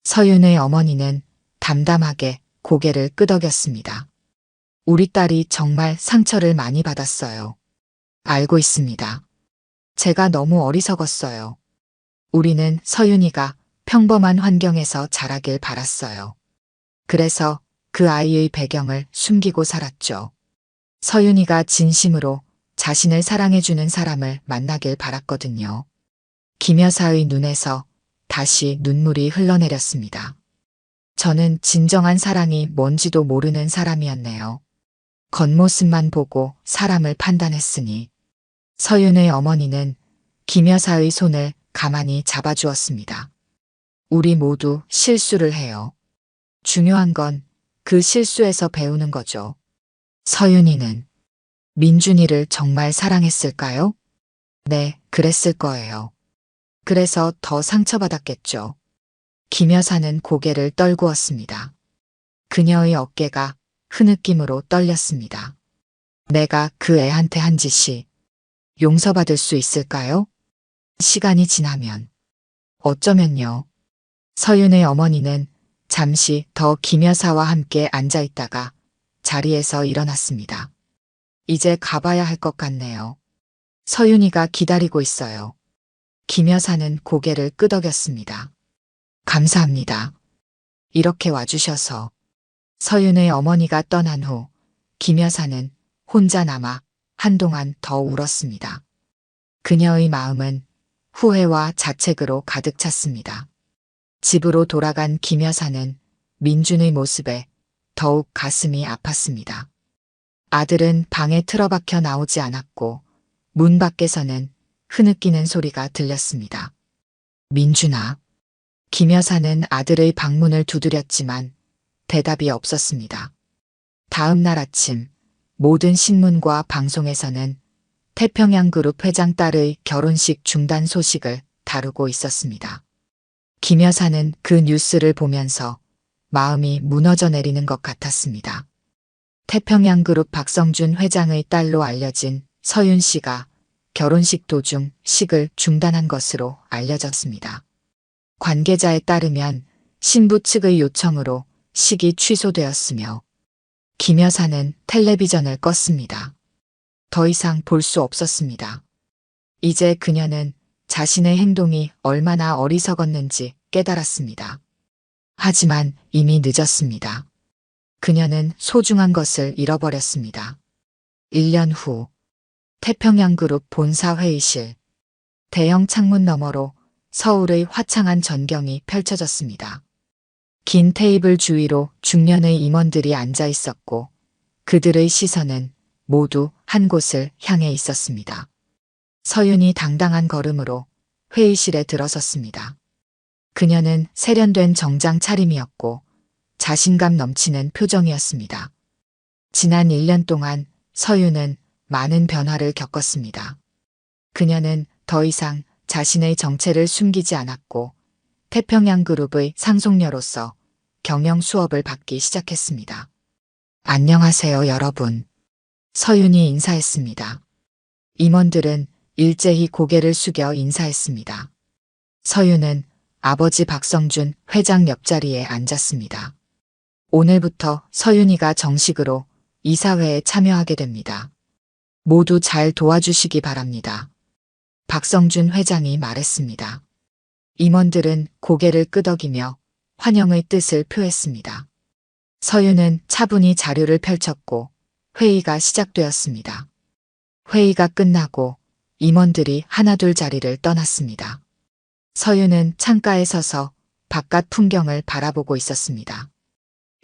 서윤의 어머니는 담담하게 고개를 끄덕였습니다. 우리 딸이 정말 상처를 많이 받았어요. 알고 있습니다. 제가 너무 어리석었어요. 우리는 서윤이가 평범한 환경에서 자라길 바랐어요. 그래서 그 아이의 배경을 숨기고 살았죠. 서윤이가 진심으로 자신을 사랑해주는 사람을 만나길 바랐거든요. 김 여사의 눈에서 다시 눈물이 흘러내렸습니다. 저는 진정한 사랑이 뭔지도 모르는 사람이었네요. 겉모습만 보고 사람을 판단했으니. 서윤의 어머니는 김 여사의 손을 가만히 잡아주었습니다. 우리 모두 실수를 해요. 중요한 건 그 실수에서 배우는 거죠. 서윤이는 민준이를 정말 사랑했을까요? 네, 그랬을 거예요. 그래서 더 상처받았겠죠. 김 여사는 고개를 떨구었습니다. 그녀의 어깨가 흐느낌으로 떨렸습니다. 내가 그 애한테 한 짓이 용서받을 수 있을까요? 시간이 지나면. 어쩌면요. 서윤의 어머니는 잠시 더 김 여사와 함께 앉아 있다가 자리에서 일어났습니다. 이제 가봐야 할 것 같네요. 서윤이가 기다리고 있어요. 김 여사는 고개를 끄덕였습니다. 감사합니다. 이렇게 와주셔서. 서윤의 어머니가 떠난 후 김 여사는 혼자 남아 한동안 더 울었습니다. 그녀의 마음은 후회와 자책으로 가득 찼습니다. 집으로 돌아간 김 여사는 민준의 모습에 더욱 가슴이 아팠습니다. 아들은 방에 틀어박혀 나오지 않았고 문 밖에서는 흐느끼는 소리가 들렸습니다. 민준아. 김 여사는 아들의 방문을 두드렸지만 대답이 없었습니다. 다음 날 아침 모든 신문과 방송에서는 태평양그룹 회장 딸의 결혼식 중단 소식을 다루고 있었습니다. 김 여사는 그 뉴스를 보면서 마음이 무너져 내리는 것 같았습니다. 태평양그룹 박성준 회장의 딸로 알려진 서윤 씨가 결혼식 도중 식을 중단한 것으로 알려졌습니다. 관계자에 따르면 신부 측의 요청으로 식이 취소되었으며 김 여사는 텔레비전을 껐습니다. 더 이상 볼 수 없었습니다. 이제 그녀는 자신의 행동이 얼마나 어리석었는지 깨달았습니다. 하지만 이미 늦었습니다. 그녀는 소중한 것을 잃어버렸습니다. 1년 후 태평양그룹 본사 회의실. 대형 창문 너머로 서울의 화창한 전경이 펼쳐졌습니다. 긴 테이블 주위로 중년의 임원들이 앉아 있었고 그들의 시선은 모두 한 곳을 향해 있었습니다. 서윤이 당당한 걸음으로 회의실에 들어섰습니다. 그녀는 세련된 정장 차림이었고 자신감 넘치는 표정이었습니다. 지난 1년 동안 서윤은 많은 변화를 겪었습니다. 그녀는 더 이상 자신의 정체를 숨기지 않았고 태평양그룹의 상속녀로서 경영 수업을 받기 시작했습니다. 안녕하세요, 여러분. 서윤이 인사했습니다. 임원들은 일제히 고개를 숙여 인사했습니다. 서윤은 아버지 박성준 회장 옆자리에 앉았습니다. 오늘부터 서윤이가 정식으로 이사회에 참여하게 됩니다. 모두 잘 도와주시기 바랍니다. 박성준 회장이 말했습니다. 임원들은 고개를 끄덕이며 환영의 뜻을 표했습니다. 서윤은 차분히 자료를 펼쳤고 회의가 시작되었습니다. 회의가 끝나고 임원들이 하나둘 자리를 떠났습니다. 서윤은 창가에 서서 바깥 풍경을 바라보고 있었습니다.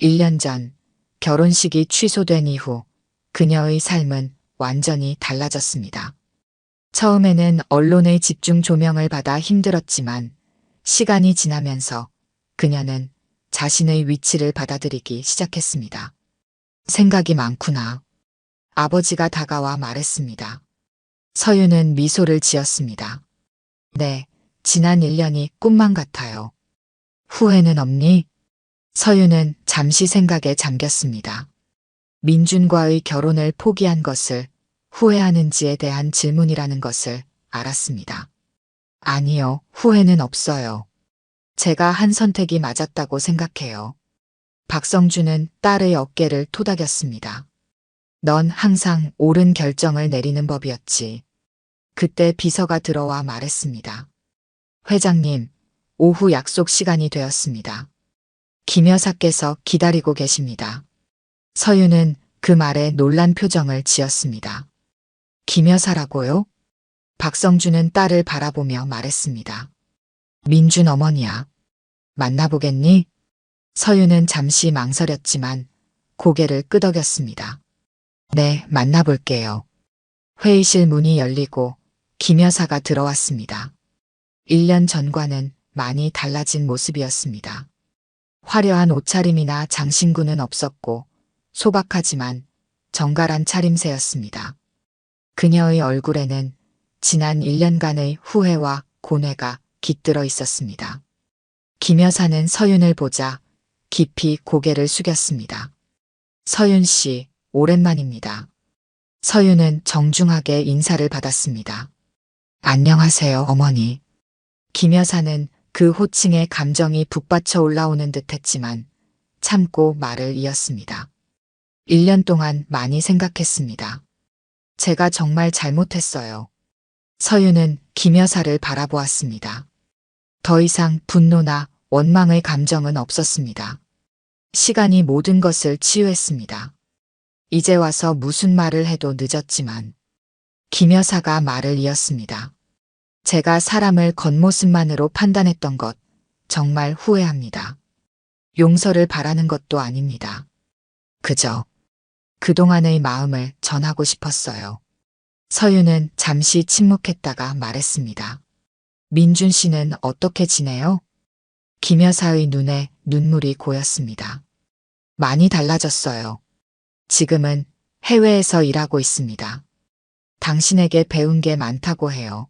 1년 전 결혼식이 취소된 이후 그녀의 삶은 완전히 달라졌습니다. 처음에는 언론의 집중 조명을 받아 힘들었지만 시간이 지나면서 그녀는 자신의 위치를 받아들이기 시작했습니다. 생각이 많구나. 아버지가 다가와 말했습니다. 서윤은 미소를 지었습니다. 네, 지난 1년이 꿈만 같아요. 후회는 없니? 서윤은 잠시 생각에 잠겼습니다. 민준과의 결혼을 포기한 것을 후회하는지에 대한 질문이라는 것을 알았습니다. 아니요, 후회는 없어요. 제가 한 선택이 맞았다고 생각해요. 박성준은 딸의 어깨를 토닥였습니다. 넌 항상 옳은 결정을 내리는 법이었지. 그때 비서가 들어와 말했습니다. 회장님, 오후 약속 시간이 되었습니다. 김 여사께서 기다리고 계십니다. 서윤은 그 말에 놀란 표정을 지었습니다. 김 여사라고요? 박성준은 딸을 바라보며 말했습니다. 민준 어머니야. 만나보겠니? 서윤은 잠시 망설였지만 고개를 끄덕였습니다. 네, 만나볼게요. 회의실 문이 열리고 김 여사가 들어왔습니다. 1년 전과는 많이 달라진 모습이었습니다. 화려한 옷차림이나 장신구는 없었고 소박하지만 정갈한 차림새였습니다. 그녀의 얼굴에는 지난 1년간의 후회와 고뇌가 깃들어 있었습니다. 김 여사는 서윤을 보자 깊이 고개를 숙였습니다. 서윤 씨, 오랜만입니다. 서윤은 정중하게 인사를 받았습니다. 안녕하세요, 어머니. 김 여사는 그 호칭에 감정이 북받쳐 올라오는 듯 했지만 참고 말을 이었습니다. 1년 동안 많이 생각했습니다. 제가 정말 잘못했어요. 서윤은 김 여사를 바라보았습니다. 더 이상 분노나 원망의 감정은 없었습니다. 시간이 모든 것을 치유했습니다. 이제 와서 무슨 말을 해도 늦었지만 김 여사가 말을 이었습니다. 제가 사람을 겉모습만으로 판단했던 것 정말 후회합니다. 용서를 바라는 것도 아닙니다. 그저 그동안의 마음을 전하고 싶었어요. 서윤은 잠시 침묵했다가 말했습니다. 민준 씨는 어떻게 지내요? 김 여사의 눈에 눈물이 고였습니다. 많이 달라졌어요. 지금은 해외에서 일하고 있습니다. 당신에게 배운 게 많다고 해요.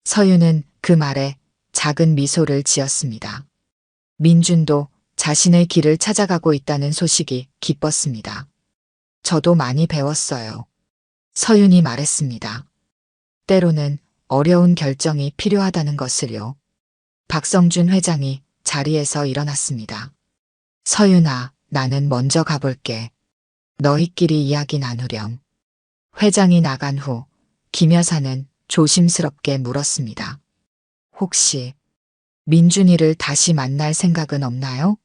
서윤은 그 말에 작은 미소를 지었습니다. 민준도 자신의 길을 찾아가고 있다는 소식이 기뻤습니다. 저도 많이 배웠어요. 서윤이 말했습니다. 때로는 어려운 결정이 필요하다는 것을요. 박성준 회장이 자리에서 일어났습니다. 서윤아, 나는 먼저 가볼게. 너희끼리 이야기 나누렴. 회장이 나간 후 김 여사는 조심스럽게 물었습니다. 혹시 민준이를 다시 만날 생각은 없나요?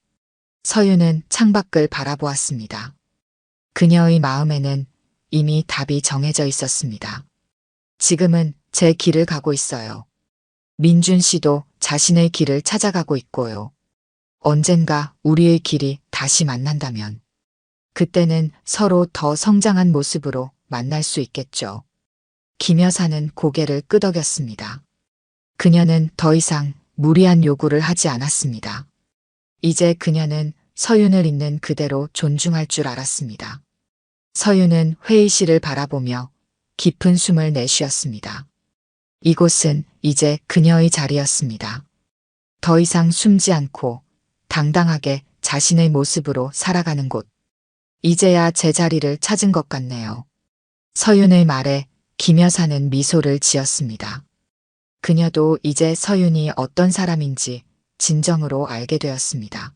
서윤은 창밖을 바라보았습니다. 그녀의 마음에는 이미 답이 정해져 있었습니다. 지금은 제 길을 가고 있어요. 민준 씨도 자신의 길을 찾아가고 있고요. 언젠가 우리의 길이 다시 만난다면 그때는 서로 더 성장한 모습으로 만날 수 있겠죠. 김 여사는 고개를 끄덕였습니다. 그녀는 더 이상 무리한 요구를 하지 않았습니다. 이제 그녀는 서윤을 있는 그대로 존중할 줄 알았습니다. 서윤은 회의실을 바라보며 깊은 숨을 내쉬었습니다. 이곳은 이제 그녀의 자리였습니다. 더 이상 숨지 않고 당당하게 자신의 모습으로 살아가는 곳. 이제야 제 자리를 찾은 것 같네요. 서윤의 말에 김 여사는 미소를 지었습니다. 그녀도 이제 서윤이 어떤 사람인지 진정으로 알게 되었습니다.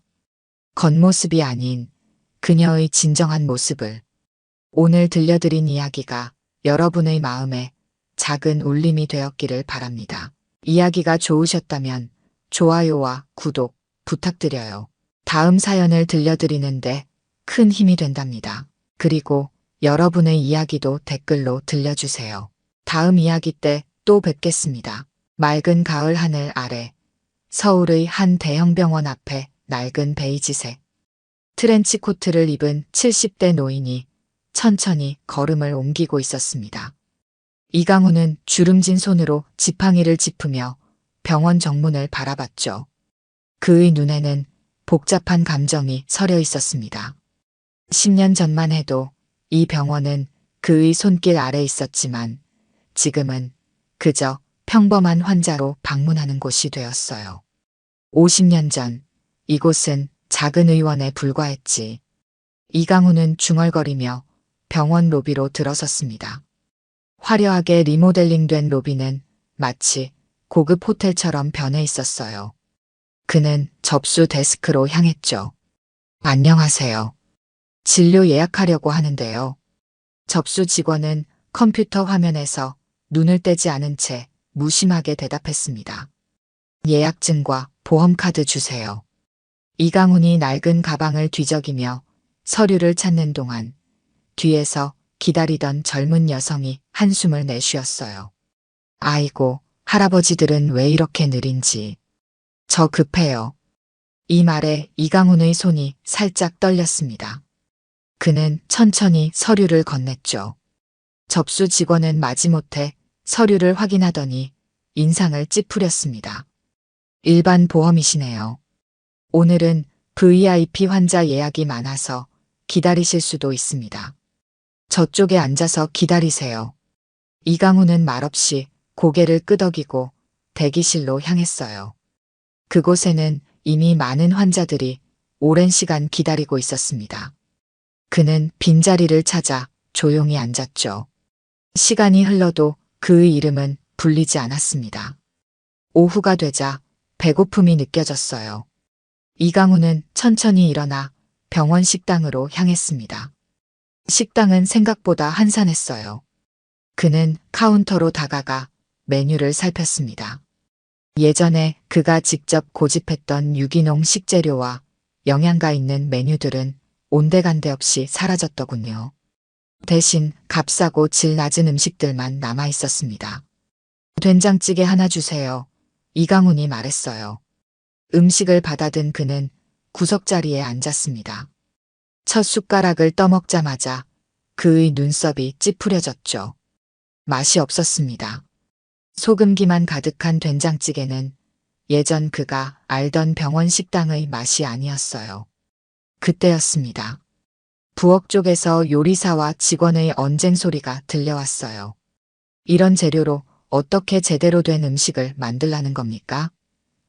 겉모습이 아닌 그녀의 진정한 모습을. 오늘 들려드린 이야기가 여러분의 마음에 작은 울림이 되었기를 바랍니다. 이야기가 좋으셨다면 좋아요와 구독 부탁드려요. 다음 사연을 들려드리는데 큰 힘이 된답니다. 그리고 여러분의 이야기도 댓글로 들려주세요. 다음 이야기 때 또 뵙겠습니다. 맑은 가을 하늘 아래 서울의 한 대형 병원 앞에 낡은 베이지색 트렌치 코트를 입은 70대 노인이 천천히 걸음을 옮기고 있었습니다. 이강우는 주름진 손으로 지팡이를 짚으며 병원 정문을 바라봤죠. 그의 눈에는 복잡한 감정이 서려 있었습니다. 10년 전만 해도 이 병원은 그의 손길 아래 있었지만 지금은 그저 평범한 환자로 방문하는 곳이 되었어요. 50년 전 이곳은 작은 의원에 불과했지. 이강우는 중얼거리며 병원 로비로 들어섰습니다. 화려하게 리모델링된 로비는 마치 고급 호텔처럼 변해 있었어요. 그는 접수 데스크로 향했죠. 안녕하세요. 진료 예약하려고 하는데요. 접수 직원은 컴퓨터 화면에서 눈을 떼지 않은 채 무심하게 대답했습니다. 예약증과 보험카드 주세요. 이강훈이 낡은 가방을 뒤적이며 서류를 찾는 동안 뒤에서 기다리던 젊은 여성이 한숨을 내쉬었어요. 아이고, 할아버지들은 왜 이렇게 느린지. 저 급해요. 이 말에 이강훈의 손이 살짝 떨렸습니다. 그는 천천히 서류를 건넸죠. 접수 직원은 마지못해 서류를 확인하더니 인상을 찌푸렸습니다. 일반 보험이시네요. 오늘은 VIP 환자 예약이 많아서 기다리실 수도 있습니다. 저쪽에 앉아서 기다리세요. 이강훈은 말없이 고개를 끄덕이고 대기실로 향했어요. 그곳에는 이미 많은 환자들이 오랜 시간 기다리고 있었습니다. 그는 빈자리를 찾아 조용히 앉았죠. 시간이 흘러도 그의 이름은 불리지 않았습니다. 오후가 되자 배고픔이 느껴졌어요. 이강훈은 천천히 일어나 병원 식당으로 향했습니다. 식당은 생각보다 한산했어요. 그는 카운터로 다가가 메뉴를 살폈습니다. 예전에 그가 직접 고집했던 유기농 식재료와 영양가 있는 메뉴들은 온데간데 없이 사라졌더군요. 대신 값싸고 질 낮은 음식들만 남아 있었습니다. 된장찌개 하나 주세요. 이강훈이 말했어요. 음식을 받아든 그는 구석자리에 앉았습니다. 첫 숟가락을 떠먹자마자 그의 눈썹이 찌푸려졌죠. 맛이 없었습니다. 소금기만 가득한 된장찌개는 예전 그가 알던 병원 식당의 맛이 아니었어요. 그때였습니다. 부엌 쪽에서 요리사와 직원의 언쟁 소리가 들려왔어요. 이런 재료로 어떻게 제대로 된 음식을 만들라는 겁니까?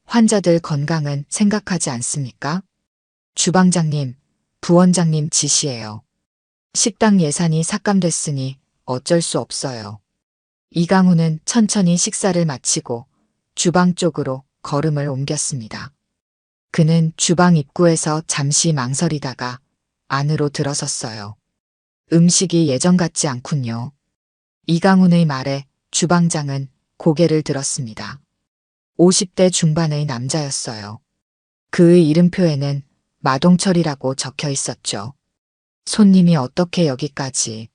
환자들 건강은 생각하지 않습니까? 주방장님, 부원장님 지시예요. 식당 예산이 삭감됐으니 어쩔 수 없어요. 이강훈은 천천히 식사를 마치고 주방 쪽으로 걸음을 옮겼습니다. 그는 주방 입구에서 잠시 망설이다가 안으로 들어섰어요. 음식이 예전 같지 않군요. 이강훈의 말에 주방장은 고개를 들었습니다. 50대 중반의 남자였어요. 그의 이름표에는 마동철이라고 적혀 있었죠. 손님이 어떻게 여기까지.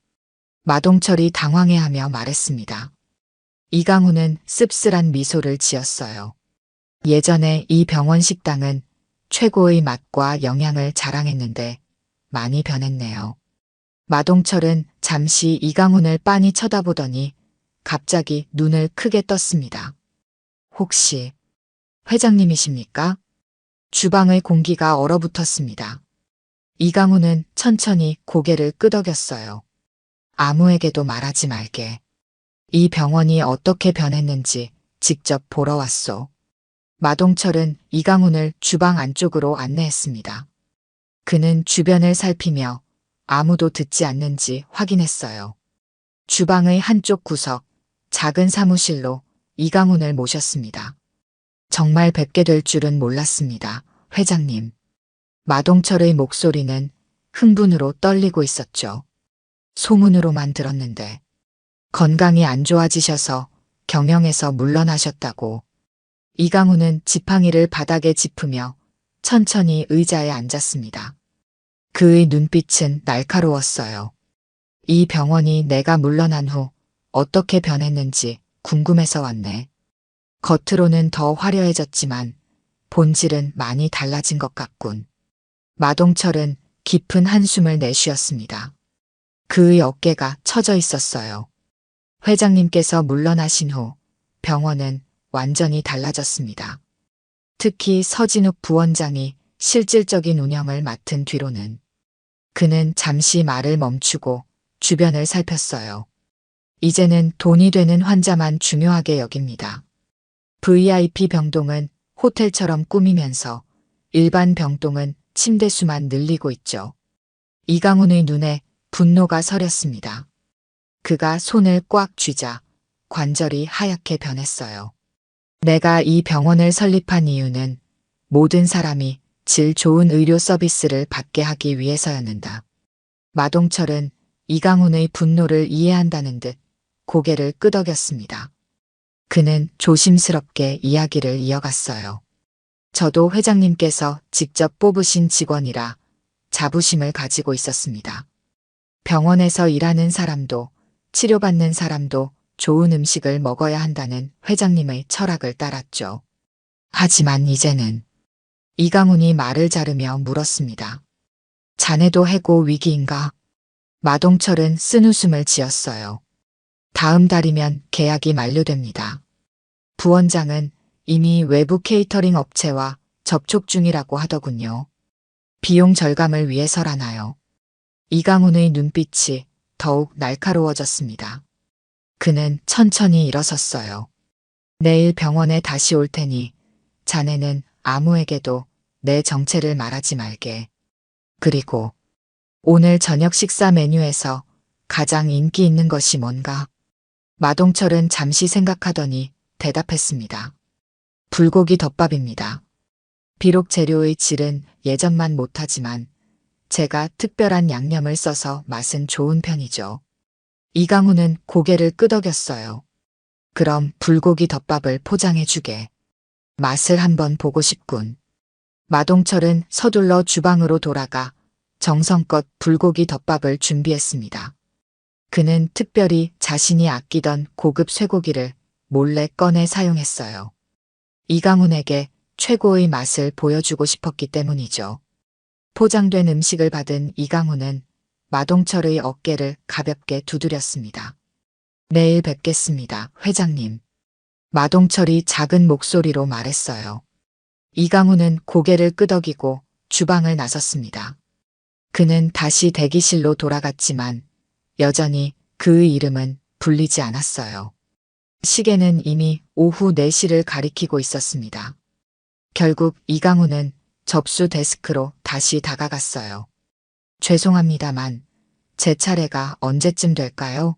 마동철이 당황해하며 말했습니다. 이강훈은 씁쓸한 미소를 지었어요. 예전에 이 병원 식당은 최고의 맛과 영양을 자랑했는데 많이 변했네요. 마동철은 잠시 이강훈을 빤히 쳐다보더니 갑자기 눈을 크게 떴습니다. 혹시 회장님이십니까? 주방의 공기가 얼어붙었습니다. 이강훈은 천천히 고개를 끄덕였어요. 아무에게도 말하지 말게. 이 병원이 어떻게 변했는지 직접 보러 왔소. 마동철은 이강훈을 주방 안쪽으로 안내했습니다. 그는 주변을 살피며 아무도 듣지 않는지 확인했어요. 주방의 한쪽 구석, 작은 사무실로 이강훈을 모셨습니다. 정말 뵙게 될 줄은 몰랐습니다, 회장님. 마동철의 목소리는 흥분으로 떨리고 있었죠. 소문으로만 들었는데 건강이 안 좋아지셔서 경영에서 물러나셨다고. 이강훈은 지팡이를 바닥에 짚으며 천천히 의자에 앉았습니다. 그의 눈빛은 날카로웠어요. 이 병원이 내가 물러난 후 어떻게 변했는지 궁금해서 왔네. 겉으로는 더 화려해졌지만 본질은 많이 달라진 것 같군. 마동철은 깊은 한숨을 내쉬었습니다. 그의 어깨가 처져 있었어요. 회장님께서 물러나신 후 병원은 완전히 달라졌습니다. 특히 서진욱 부원장이 실질적인 운영을 맡은 뒤로는. 그는 잠시 말을 멈추고 주변을 살폈어요. 이제는 돈이 되는 환자만 중요하게 여깁니다. VIP 병동은 호텔처럼 꾸미면서 일반 병동은 침대 수만 늘리고 있죠. 이강훈의 눈에 분노가 서렸습니다. 그가 손을 꽉 쥐자 관절이 하얗게 변했어요. 내가 이 병원을 설립한 이유는 모든 사람이 질 좋은 의료 서비스를 받게 하기 위해서였는다. 마동철은 이강훈의 분노를 이해한다는 듯 고개를 끄덕였습니다. 그는 조심스럽게 이야기를 이어갔어요. 저도 회장님께서 직접 뽑으신 직원이라 자부심을 가지고 있었습니다. 병원에서 일하는 사람도 치료받는 사람도 좋은 음식을 먹어야 한다는 회장님의 철학을 따랐죠. 하지만 이제는 이강훈이 말을 자르며 물었습니다. 자네도 해고 위기인가? 마동철은 쓴웃음을 지었어요. 다음 달이면 계약이 만료됩니다. 부원장은 이미 외부 케이터링 업체와 접촉 중이라고 하더군요. 비용 절감을 위해서라나요? 이강훈의 눈빛이 더욱 날카로워졌습니다. 그는 천천히 일어섰어요. 내일 병원에 다시 올 테니 자네는 아무에게도 내 정체를 말하지 말게. 그리고 오늘 저녁 식사 메뉴에서 가장 인기 있는 것이 뭔가? 마동철은 잠시 생각하더니 대답했습니다. 불고기 덮밥입니다. 비록 재료의 질은 예전만 못하지만 제가 특별한 양념을 써서 맛은 좋은 편이죠. 이강훈은 고개를 끄덕였어요. 그럼 불고기 덮밥을 포장해주게. 맛을 한번 보고 싶군. 마동철은 서둘러 주방으로 돌아가 정성껏 불고기 덮밥을 준비했습니다. 그는 특별히 자신이 아끼던 고급 쇠고기를 몰래 꺼내 사용했어요. 이강훈에게 최고의 맛을 보여주고 싶었기 때문이죠. 포장된 음식을 받은 이강훈은 마동철의 어깨를 가볍게 두드렸습니다. 내일 뵙겠습니다, 회장님. 마동철이 작은 목소리로 말했어요. 이강훈은 고개를 끄덕이고 주방을 나섰습니다. 그는 다시 대기실로 돌아갔지만 여전히 그의 이름은 불리지 않았어요. 시계는 이미 오후 4시를 가리키고 있었습니다. 결국 이강훈은 접수 데스크로 다시 다가갔어요. 죄송합니다만 제 차례가 언제쯤 될까요?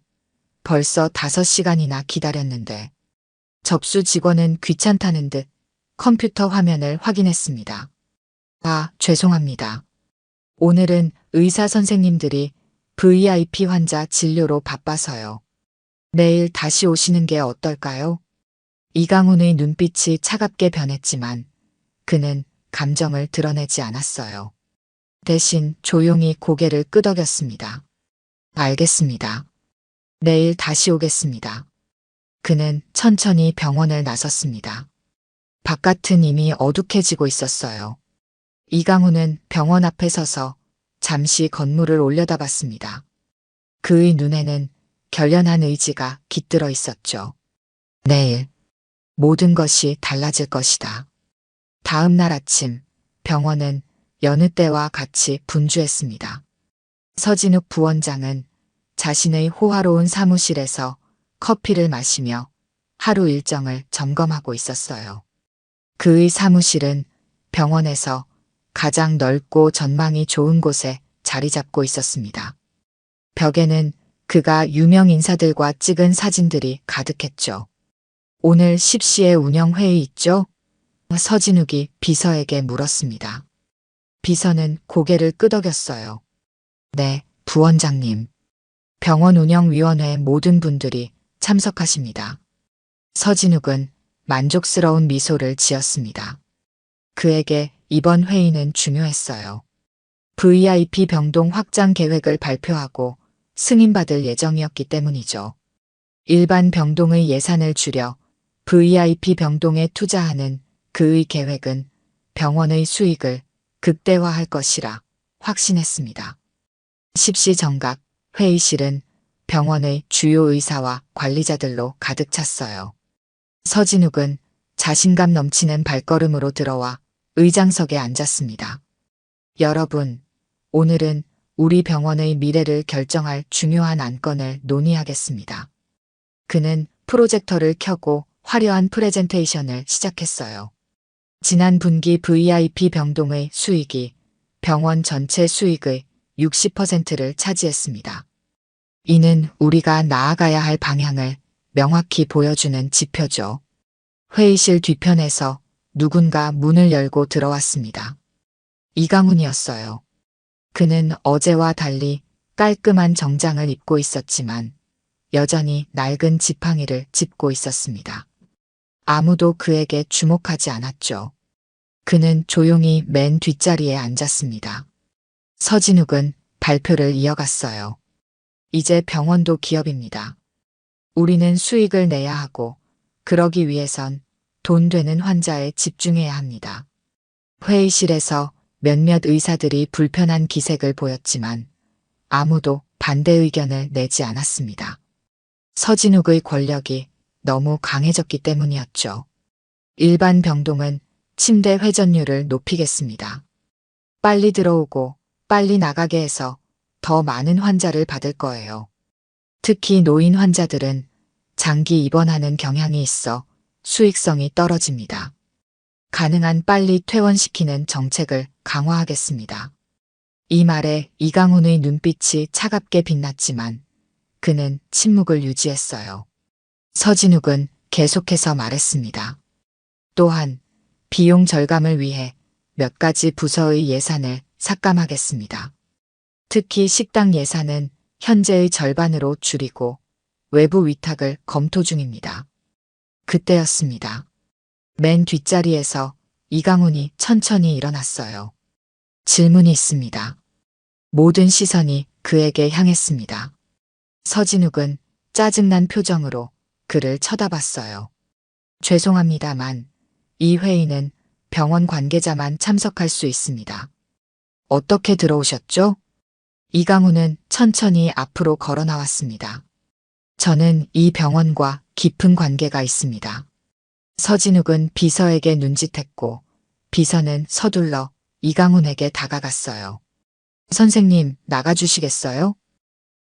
벌써 5시간이나 기다렸는데. 접수 직원은 귀찮다는 듯 컴퓨터 화면을 확인했습니다. 아, 죄송합니다. 오늘은 의사 선생님들이 VIP 환자 진료로 바빠서요. 내일 다시 오시는 게 어떨까요? 이강훈의 눈빛이 차갑게 변했지만 그는 감정을 드러내지 않았어요. 대신 조용히 고개를 끄덕였습니다. 알겠습니다. 내일 다시 오겠습니다. 그는 천천히 병원을 나섰습니다. 바깥은 이미 어둑해지고 있었어요. 이강훈은 병원 앞에 서서 잠시 건물을 올려다봤습니다. 그의 눈에는 결연한 의지가 깃들어 있었죠. 내일 모든 것이 달라질 것이다. 다음 날 아침 병원은 여느 때와 같이 분주했습니다. 서진욱 부원장은 자신의 호화로운 사무실에서 커피를 마시며 하루 일정을 점검하고 있었어요. 그의 사무실은 병원에서 가장 넓고 전망이 좋은 곳에 자리 잡고 있었습니다. 벽에는 그가 유명 인사들과 찍은 사진들이 가득했죠. 오늘 10시에 운영회의 있죠? 서진욱이 비서에게 물었습니다. 비서는 고개를 끄덕였어요. 네, 부원장님. 병원 운영위원회 모든 분들이 참석하십니다. 서진욱은 만족스러운 미소를 지었습니다. 그에게 이번 회의는 중요했어요. VIP 병동 확장 계획을 발표하고 승인받을 예정이었기 때문이죠. 일반 병동의 예산을 줄여 VIP 병동에 투자하는 그의 계획은 병원의 수익을 극대화할 것이라 확신했습니다. 10시 정각 회의실은 병원의 주요 의사와 관리자들로 가득 찼어요. 서진욱은 자신감 넘치는 발걸음으로 들어와 의장석에 앉았습니다. 여러분, 오늘은 우리 병원의 미래를 결정할 중요한 안건을 논의하겠습니다. 그는 프로젝터를 켜고 화려한 프레젠테이션을 시작했어요. 지난 분기 VIP 병동의 수익이 병원 전체 수익의 60%를 차지했습니다. 이는 우리가 나아가야 할 방향을 명확히 보여주는 지표죠. 회의실 뒤편에서 누군가 문을 열고 들어왔습니다. 이강훈이었어요. 그는 어제와 달리 깔끔한 정장을 입고 있었지만 여전히 낡은 지팡이를 짚고 있었습니다. 아무도 그에게 주목하지 않았죠. 그는 조용히 맨 뒷자리에 앉았습니다. 서진욱은 발표를 이어갔어요. 이제 병원도 기업입니다. 우리는 수익을 내야 하고 그러기 위해선 돈 되는 환자에 집중해야 합니다. 회의실에서 몇몇 의사들이 불편한 기색을 보였지만 아무도 반대 의견을 내지 않았습니다. 서진욱의 권력이 너무 강해졌기 때문이었죠. 일반 병동은 침대 회전율을 높이겠습니다. 빨리 들어오고 빨리 나가게 해서 더 많은 환자를 받을 거예요. 특히 노인 환자들은 장기 입원하는 경향이 있어 수익성이 떨어집니다. 가능한 빨리 퇴원시키는 정책을 강화하겠습니다. 이 말에 이강훈의 눈빛이 차갑게 빛났지만 그는 침묵을 유지했어요. 서진욱은 계속해서 말했습니다. 또한 비용 절감을 위해 몇 가지 부서의 예산을 삭감하겠습니다. 특히 식당 예산은 현재의 절반으로 줄이고 외부 위탁을 검토 중입니다. 그때였습니다. 맨 뒷자리에서 이강훈이 천천히 일어났어요. 질문이 있습니다. 모든 시선이 그에게 향했습니다. 서진욱은 짜증난 표정으로 그를 쳐다봤어요. 죄송합니다만 이 회의는 병원 관계자만 참석할 수 있습니다. 어떻게 들어오셨죠? 이강훈은 천천히 앞으로 걸어 나왔습니다. 저는 이 병원과 깊은 관계가 있습니다. 서진욱은 비서에게 눈짓했고 비서는 서둘러 이강훈에게 다가갔어요. 선생님, 나가주시겠어요?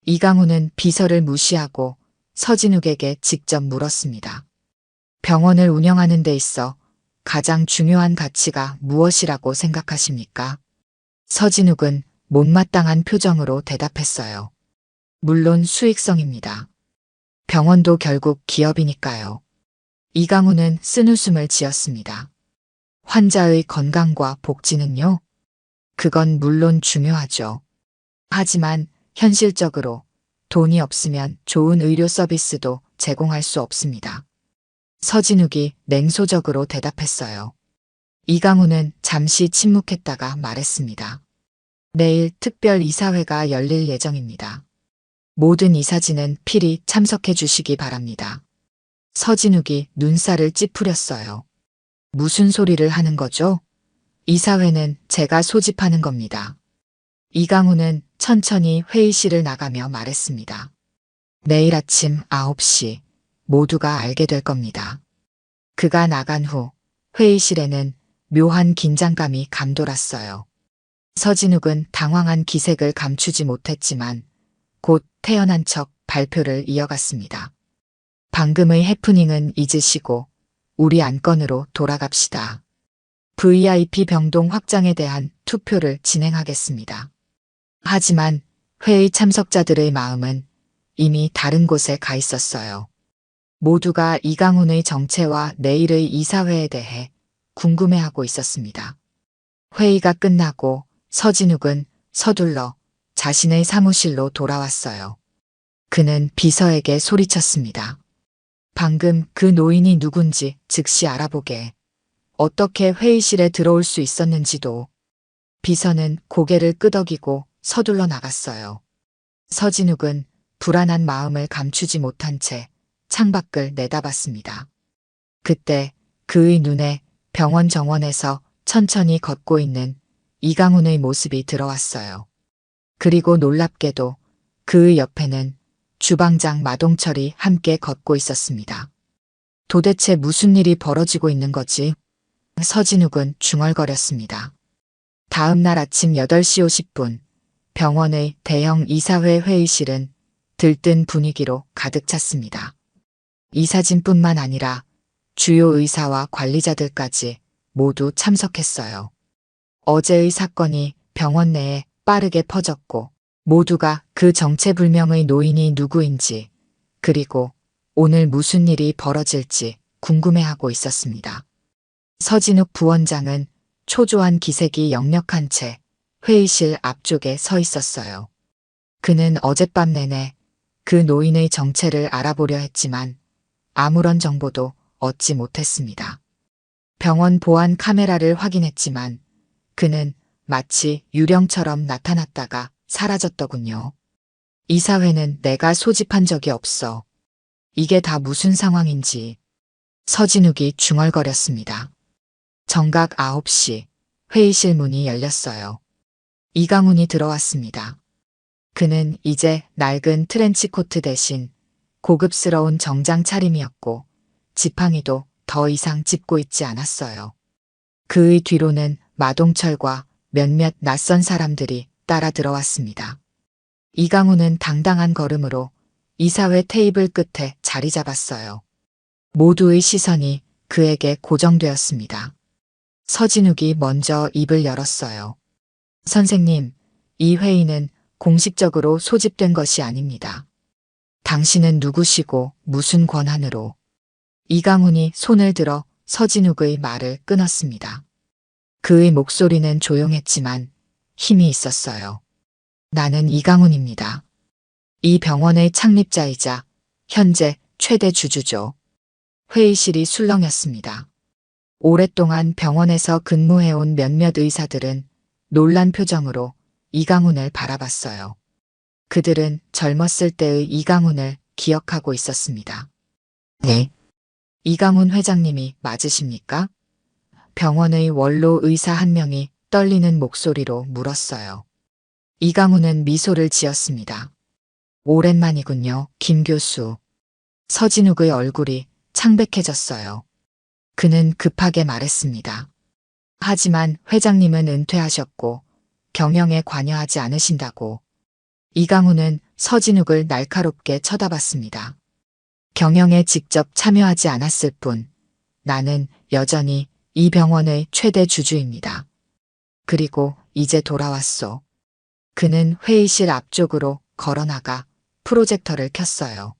이강훈은 비서를 무시하고 서진욱에게 직접 물었습니다. 병원을 운영하는 데 있어 가장 중요한 가치가 무엇이라고 생각하십니까? 서진욱은 못마땅한 표정으로 대답했어요. 물론 수익성입니다. 병원도 결국 기업이니까요. 이강훈은 쓴웃음을 지었습니다. 환자의 건강과 복지는요? 그건 물론 중요하죠. 하지만 현실적으로 돈이 없으면 좋은 의료 서비스도 제공할 수 없습니다. 서진욱이 냉소적으로 대답했어요. 이강훈은 잠시 침묵했다가 말했습니다. 내일 특별 이사회가 열릴 예정입니다. 모든 이사진은 필히 참석해 주시기 바랍니다. 서진욱이 눈살을 찌푸렸어요. 무슨 소리를 하는 거죠? 이사회는 제가 소집하는 겁니다. 이강훈은 천천히 회의실을 나가며 말했습니다. 내일 아침 9시 모두가 알게 될 겁니다. 그가 나간 후 회의실에는 묘한 긴장감이 감돌았어요. 서진욱은 당황한 기색을 감추지 못했지만 곧 태연한 척 발표를 이어갔습니다. 방금의 해프닝은 잊으시고 우리 안건으로 돌아갑시다. VIP 병동 확장에 대한 투표를 진행하겠습니다. 하지만 회의 참석자들의 마음은 이미 다른 곳에 가 있었어요. 모두가 이강훈의 정체와 내일의 이사회에 대해 궁금해하고 있었습니다. 회의가 끝나고 서진욱은 서둘러 자신의 사무실로 돌아왔어요. 그는 비서에게 소리쳤습니다. 방금 그 노인이 누군지 즉시 알아보게. 어떻게 회의실에 들어올 수 있었는지도. 비서는 고개를 끄덕이고 서둘러 나갔어요. 서진욱은 불안한 마음을 감추지 못한 채 창밖을 내다봤습니다. 그때 그의 눈에 병원 정원에서 천천히 걷고 있는 이강훈의 모습이 들어왔어요. 그리고 놀랍게도 그의 옆에는 주방장 마동철이 함께 걷고 있었습니다. 도대체 무슨 일이 벌어지고 있는 거지? 서진욱은 중얼거렸습니다. 다음 날 아침 8시 50분 병원의 대형 이사회 회의실은 들뜬 분위기로 가득 찼습니다. 이사진뿐만 아니라 주요 의사와 관리자들까지 모두 참석했어요. 어제의 사건이 병원 내에 빠르게 퍼졌고 모두가 그 정체불명의 노인이 누구인지 그리고 오늘 무슨 일이 벌어질지 궁금해하고 있었습니다. 서진욱 부원장은 초조한 기색이 역력한 채 회의실 앞쪽에 서 있었어요. 그는 어젯밤 내내 그 노인의 정체를 알아보려 했지만 아무런 정보도 얻지 못했습니다. 병원 보안 카메라를 확인했지만 그는 마치 유령처럼 나타났다가 사라졌더군요. 이사회는 내가 소집한 적이 없어. 이게 다 무슨 상황인지. 서진욱이 중얼거렸습니다. 정각 9시 회의실 문이 열렸어요. 이강훈이 들어왔습니다. 그는 이제 낡은 트렌치코트 대신 고급스러운 정장 차림이었고 지팡이도 더 이상 짚고 있지 않았어요. 그의 뒤로는 마동철과 몇몇 낯선 사람들이 따라 들어왔습니다. 이강훈은 당당한 걸음으로 이사회 테이블 끝에 자리 잡았어요. 모두의 시선이 그에게 고정되었습니다. 서진욱이 먼저 입을 열었어요. 선생님, 이 회의는 공식적으로 소집된 것이 아닙니다. 당신은 누구시고 무슨 권한으로? 이강훈이 손을 들어 서진욱의 말을 끊었습니다. 그의 목소리는 조용했지만 힘이 있었어요. 나는 이강훈입니다. 이 병원의 창립자이자 현재 최대 주주죠. 회의실이 술렁였습니다. 오랫동안 병원에서 근무해온 몇몇 의사들은 놀란 표정으로 이강훈을 바라봤어요. 그들은 젊었을 때의 이강훈을 기억하고 있었습니다. 네. 이강훈 회장님이 맞으십니까? 병원의 원로 의사 한 명이 떨리는 목소리로 물었어요. 이강훈은 미소를 지었습니다. 오랜만이군요, 김 교수. 서진욱의 얼굴이 창백해졌어요. 그는 급하게 말했습니다. 하지만 회장님은 은퇴하셨고 경영에 관여하지 않으신다고. 이강훈은 서진욱을 날카롭게 쳐다봤습니다. 경영에 직접 참여하지 않았을 뿐 나는 여전히 이 병원의 최대 주주입니다. 그리고 이제 돌아왔소. 그는 회의실 앞쪽으로 걸어나가 프로젝터를 켰어요.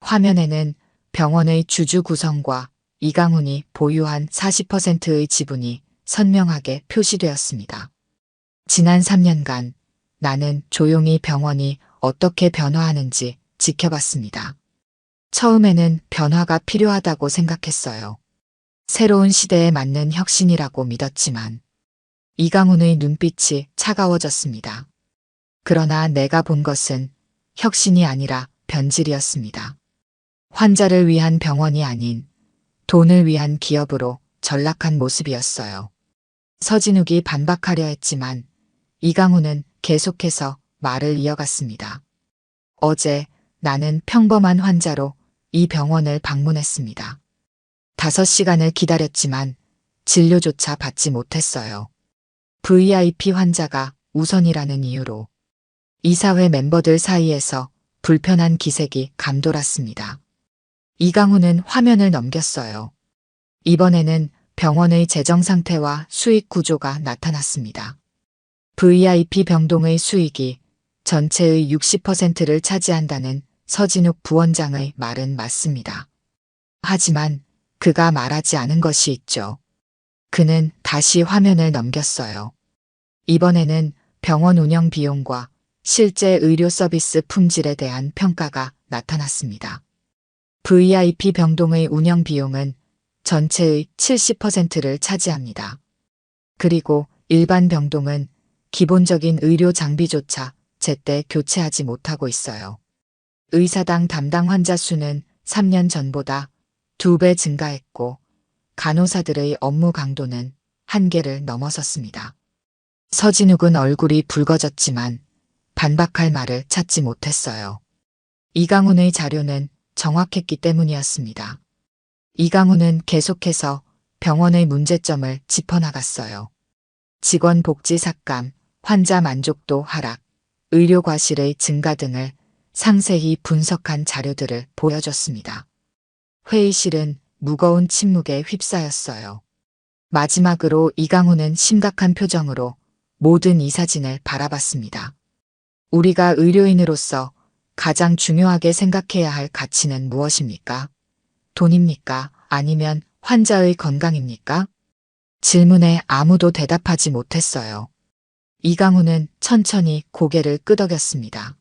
화면에는 병원의 주주 구성과 이강훈이 보유한 40%의 지분이 선명하게 표시되었습니다. 지난 3년간 나는 조용히 병원이 어떻게 변화하는지 지켜봤습니다. 처음에는 변화가 필요하다고 생각했어요. 새로운 시대에 맞는 혁신이라고 믿었지만 이강훈의 눈빛이 차가워졌습니다. 그러나 내가 본 것은 혁신이 아니라 변질이었습니다. 환자를 위한 병원이 아닌 돈을 위한 기업으로 전락한 모습이었어요. 서진욱이 반박하려 했지만 이강훈은 계속해서 말을 이어갔습니다. 어제 나는 평범한 환자로 이 병원을 방문했습니다. 5시간을 기다렸지만 진료조차 받지 못했어요. VIP 환자가 우선이라는 이유로 이사회 멤버들 사이에서 불편한 기색이 감돌았습니다. 이강훈은 화면을 넘겼어요. 이번에는 병원의 재정 상태와 수익 구조가 나타났습니다. VIP 병동의 수익이 전체의 60%를 차지한다는 서진욱 부원장의 말은 맞습니다. 하지만 그가 말하지 않은 것이 있죠. 그는 다시 화면을 넘겼어요. 이번에는 병원 운영 비용과 실제 의료 서비스 품질에 대한 평가가 나타났습니다. VIP 병동의 운영 비용은 전체의 70%를 차지합니다. 그리고 일반 병동은 기본적인 의료 장비조차 제때 교체하지 못하고 있어요. 의사당 담당 환자 수는 3년 전보다 2배 증가했고 간호사들의 업무 강도는 한계를 넘어섰습니다. 서진욱은 얼굴이 붉어졌지만 반박할 말을 찾지 못했어요. 이강훈의 자료는 정확했기 때문이었습니다. 이강훈은 계속해서 병원의 문제점을 짚어나갔어요. 직원 복지 삭감, 환자 만족도 하락, 의료 과실의 증가 등을 상세히 분석한 자료들을 보여줬습니다. 회의실은 무거운 침묵에 휩싸였어요. 마지막으로 이강훈은 심각한 표정으로 모든 이 사진을 바라봤습니다. 우리가 의료인으로서 가장 중요하게 생각해야 할 가치는 무엇입니까? 돈입니까? 아니면 환자의 건강입니까? 질문에 아무도 대답하지 못했어요. 이강훈은 천천히 고개를 끄덕였습니다.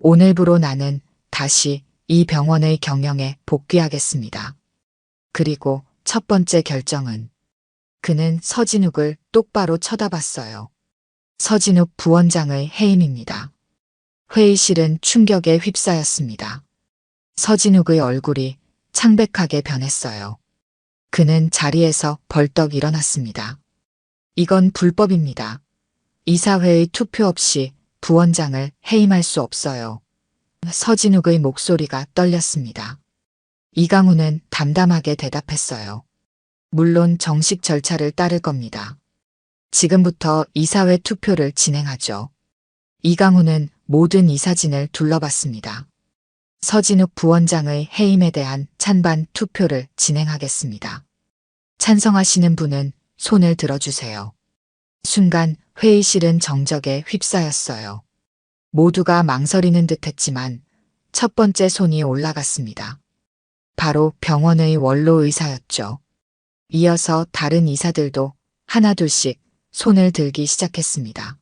오늘부로 나는 다시 이 병원의 경영에 복귀하겠습니다. 그리고 첫 번째 결정은 그는 서진욱을 똑바로 쳐다봤어요. 서진욱 부원장의 해임입니다. 회의실은 충격에 휩싸였습니다. 서진욱의 얼굴이 창백하게 변했어요. 그는 자리에서 벌떡 일어났습니다. 이건 불법입니다. 이사회의 투표 없이 부원장을 해임할 수 없어요. 서진욱의 목소리가 떨렸습니다. 이강훈은 담담하게 대답했어요. 물론 정식 절차를 따를 겁니다. 지금부터 이사회 투표를 진행하죠. 이강훈은 모든 이사진을 둘러봤습니다. 서진욱 부원장의 해임에 대한 찬반 투표를 진행하겠습니다. 찬성하시는 분은 손을 들어주세요. 순간 회의실은 정적에 휩싸였어요. 모두가 망설이는 듯했지만 첫 번째 손이 올라갔습니다. 바로 병원의 원로 의사였죠. 이어서 다른 이사들도 하나둘씩 손을 들기 시작했습니다.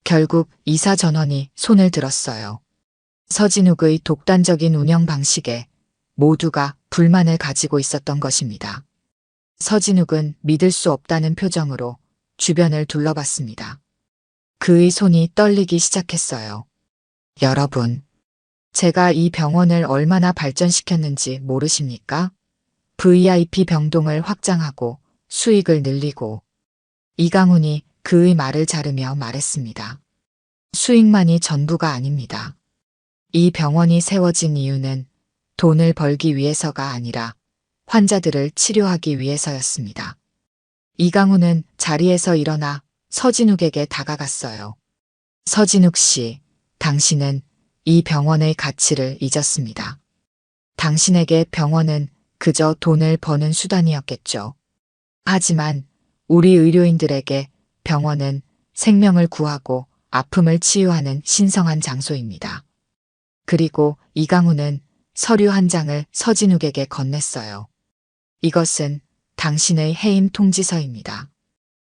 결국 이사 전원이 손을 들었어요. 서진욱의 독단적인 운영 방식에 모두가 불만을 가지고 있었던 것입니다. 서진욱은 믿을 수 없다는 표정으로 주변을 둘러봤습니다. 그의 손이 떨리기 시작했어요. 여러분, 제가 이 병원을 얼마나 발전시켰는지 모르십니까? VIP 병동을 확장하고 수익을 늘리고. 이강훈이 그의 말을 자르며 말했습니다. 수익만이 전부가 아닙니다. 이 병원이 세워진 이유는 돈을 벌기 위해서가 아니라 환자들을 치료하기 위해서였습니다. 이강훈은 자리에서 일어나 서진욱에게 다가갔어요. 서진욱 씨, 당신은 이 병원의 가치를 잊었습니다. 당신에게 병원은 그저 돈을 버는 수단이었겠죠. 하지만 우리 의료인들에게 병원은 생명을 구하고 아픔을 치유하는 신성한 장소입니다. 그리고 이강훈은 서류 한 장을 서진욱에게 건넸어요. 이것은 당신의 해임 통지서입니다.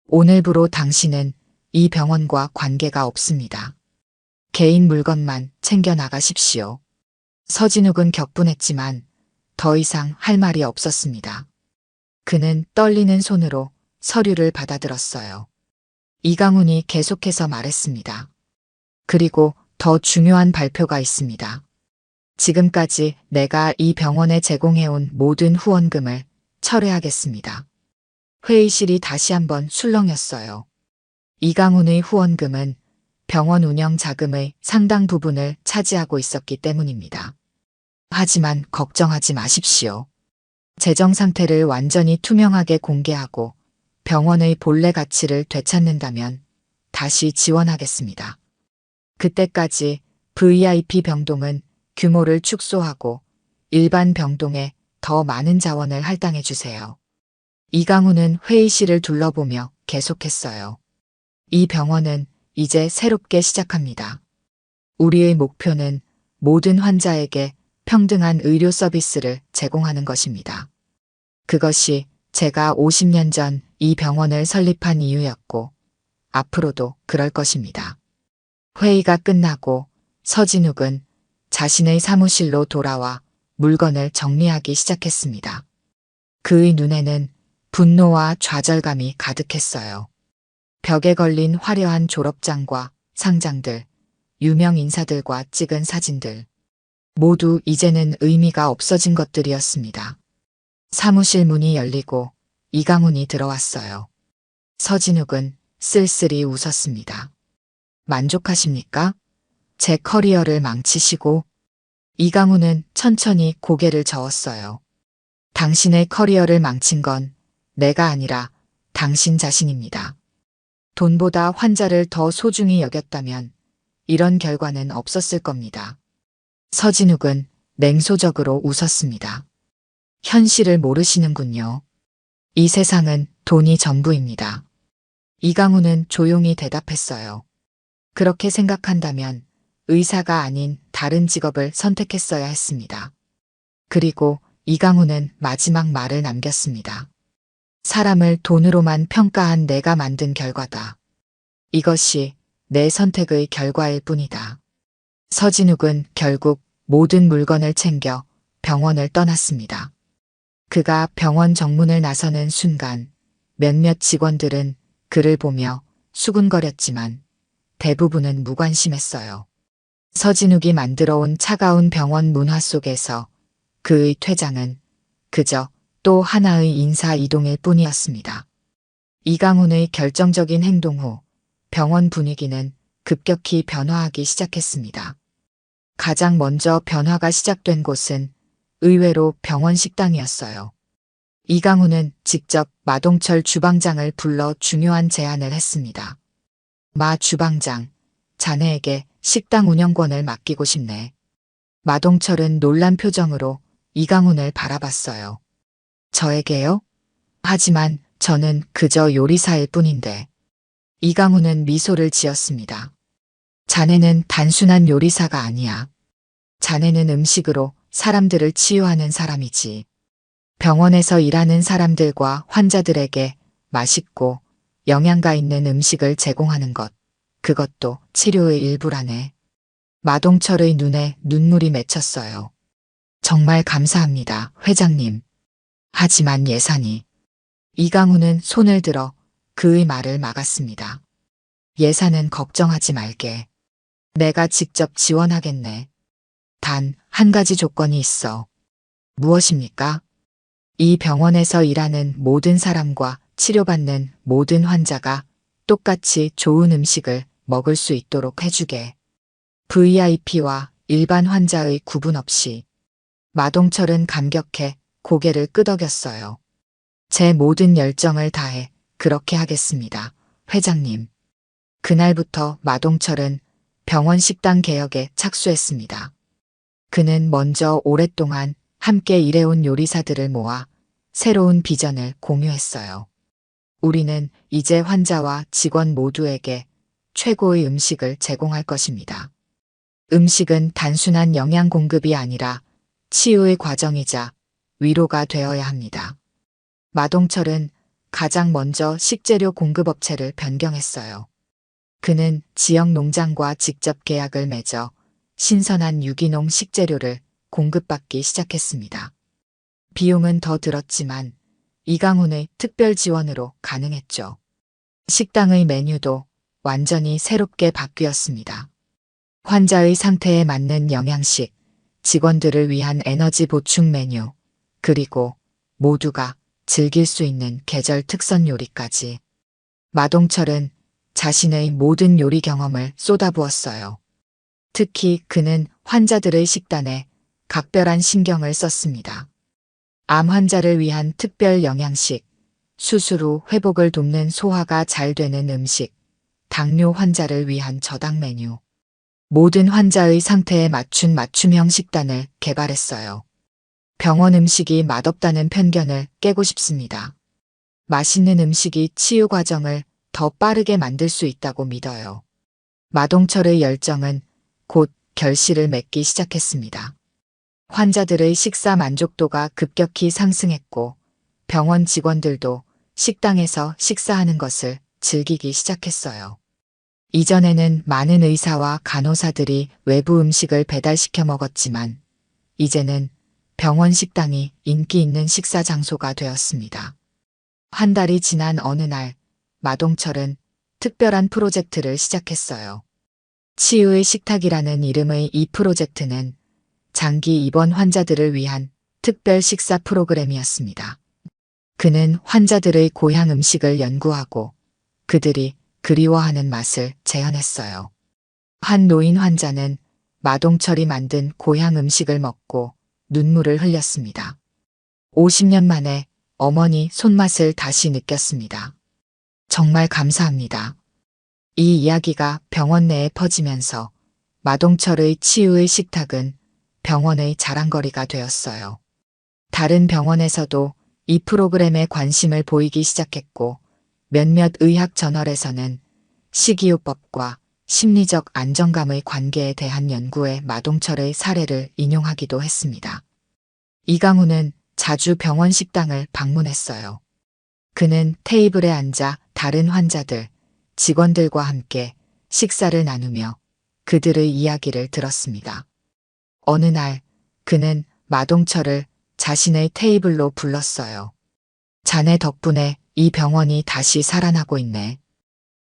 오늘부로 당신은 이 병원과 관계가 없습니다. 개인 물건만 챙겨 나가십시오. 서진욱은 격분했지만 더 이상 할 말이 없었습니다. 그는 떨리는 손으로 서류를 받아들었어요. 이강훈이 계속해서 말했습니다. 그리고 더 중요한 발표가 있습니다. 지금까지 내가 이 병원에 제공해온 모든 후원금을 철회하겠습니다. 회의실이 다시 한번 술렁였어요. 이강훈의 후원금은 병원 운영 자금의 상당 부분을 차지하고 있었기 때문입니다. 하지만 걱정하지 마십시오. 재정 상태를 완전히 투명하게 공개하고 병원의 본래 가치를 되찾는다면 다시 지원하겠습니다. 그때까지 VIP 병동은 규모를 축소하고 일반 병동에 더 많은 자원을 할당해 주세요. 이강훈은 회의실을 둘러보며 계속했어요. 이 병원은 이제 새롭게 시작합니다. 우리의 목표는 모든 환자에게 평등한 의료 서비스를 제공하는 것입니다. 그것이 제가 50년 전 이 병원을 설립한 이유였고 앞으로도 그럴 것입니다. 회의가 끝나고 서진욱은 자신의 사무실로 돌아와 물건을 정리하기 시작했습니다. 그의 눈에는 분노와 좌절감이 가득했어요. 벽에 걸린 화려한 졸업장과 상장들, 유명 인사들과 찍은 사진들, 모두 이제는 의미가 없어진 것들이었습니다. 사무실 문이 열리고 이강훈이 들어왔어요. 서진욱은 쓸쓸히 웃었습니다. 만족하십니까? 제 커리어를 망치시고. 이강훈은 천천히 고개를 저었어요. 당신의 커리어를 망친 건 내가 아니라 당신 자신입니다. 돈보다 환자를 더 소중히 여겼다면 이런 결과는 없었을 겁니다. 서진욱은 냉소적으로 웃었습니다. 현실을 모르시는군요. 이 세상은 돈이 전부입니다. 이강훈은 조용히 대답했어요. 그렇게 생각한다면 의사가 아닌 다른 직업을 선택했어야 했습니다. 그리고 이강훈은 마지막 말을 남겼습니다. 사람을 돈으로만 평가한 내가 만든 결과다. 이것이 내 선택의 결과일 뿐이다. 서진욱은 결국 모든 물건을 챙겨 병원을 떠났습니다. 그가 병원 정문을 나서는 순간 몇몇 직원들은 그를 보며 수군거렸지만 대부분은 무관심했어요. 서진욱이 만들어 온 차가운 병원 문화 속에서 그의 퇴장은 그저 또 하나의 인사 이동일 뿐이었습니다. 이강훈의 결정적인 행동 후 병원 분위기는 급격히 변화하기 시작했습니다. 가장 먼저 변화가 시작된 곳은 의외로 병원 식당이었어요. 이강훈은 직접 마동철 주방장을 불러 중요한 제안을 했습니다. 마 주방장, 자네에게 식당 운영권을 맡기고 싶네. 마동철은 놀란 표정으로 이강훈을 바라봤어요. 저에게요? 하지만 저는 그저 요리사일 뿐인데. 이강훈은 미소를 지었습니다. 자네는 단순한 요리사가 아니야. 자네는 음식으로 사람들을 치유하는 사람이지. 병원에서 일하는 사람들과 환자들에게 맛있고 영양가 있는 음식을 제공하는 것, 그것도 치료의 일부라네. 마동철의 눈에 눈물이 맺혔어요. 정말 감사합니다, 회장님. 하지만 예산이. 이강훈은 손을 들어 그의 말을 막았습니다. 예산은 걱정하지 말게. 내가 직접 지원하겠네. 단 한 가지 조건이 있어. 무엇입니까? 이 병원에서 일하는 모든 사람과 치료받는 모든 환자가 똑같이 좋은 음식을 먹을 수 있도록 해주게. VIP와 일반 환자의 구분 없이. 마동철은 감격해 고개를 끄덕였어요. 제 모든 열정을 다해 그렇게 하겠습니다, 회장님. 그날부터 마동철은 병원 식당 개혁에 착수했습니다. 그는 먼저 오랫동안 함께 일해온 요리사들을 모아 새로운 비전을 공유했어요. 우리는 이제 환자와 직원 모두에게 최고의 음식을 제공할 것입니다. 음식은 단순한 영양 공급이 아니라 치유의 과정이자 위로가 되어야 합니다. 마동철은 가장 먼저 식재료 공급업체를 변경했어요. 그는 지역 농장과 직접 계약을 맺어 신선한 유기농 식재료를 공급받기 시작했습니다. 비용은 더 들었지만 이강훈의 특별 지원으로 가능했죠. 식당의 메뉴도 완전히 새롭게 바뀌었습니다. 환자의 상태에 맞는 영양식, 직원들을 위한 에너지 보충 메뉴, 그리고 모두가 즐길 수 있는 계절 특선 요리까지. 마동철은 자신의 모든 요리 경험을 쏟아부었어요. 특히 그는 환자들의 식단에 각별한 신경을 썼습니다. 암 환자를 위한 특별 영양식, 수술 후 회복을 돕는 소화가 잘 되는 음식, 당뇨 환자를 위한 저당 메뉴. 모든 환자의 상태에 맞춘 맞춤형 식단을 개발했어요. 병원 음식이 맛없다는 편견을 깨고 싶습니다. 맛있는 음식이 치유 과정을 더 빠르게 만들 수 있다고 믿어요. 마동철의 열정은 곧 결실을 맺기 시작했습니다. 환자들의 식사 만족도가 급격히 상승했고 병원 직원들도 식당에서 식사하는 것을 즐기기 시작했어요. 이전에는 많은 의사와 간호사들이 외부 음식을 배달시켜 먹었지만 이제는 병원 식당이 인기 있는 식사 장소가 되었습니다. 한 달이 지난 어느 날 마동철은 특별한 프로젝트를 시작했어요. 치유의 식탁이라는 이름의 이 프로젝트는 장기 입원 환자들을 위한 특별 식사 프로그램이었습니다. 그는 환자들의 고향 음식을 연구하고 그들이 그리워하는 맛을 재현했어요. 한 노인 환자는 마동철이 만든 고향 음식을 먹고 눈물을 흘렸습니다. 50년 만에 어머니 손맛을 다시 느꼈습니다. 정말 감사합니다. 이 이야기가 병원 내에 퍼지면서 마동철의 치유의 식탁은 병원의 자랑거리가 되었어요. 다른 병원에서도 이 프로그램에 관심을 보이기 시작했고 몇몇 의학 저널에서는 식이요법과 심리적 안정감의 관계에 대한 연구에 마동철의 사례를 인용하기도 했습니다. 이강훈은 자주 병원 식당을 방문했어요. 그는 테이블에 앉아 다른 환자들, 직원들과 함께 식사를 나누며 그들의 이야기를 들었습니다. 어느 날 그는 마동철을 자신의 테이블로 불렀어요. 자네 덕분에 이 병원이 다시 살아나고 있네.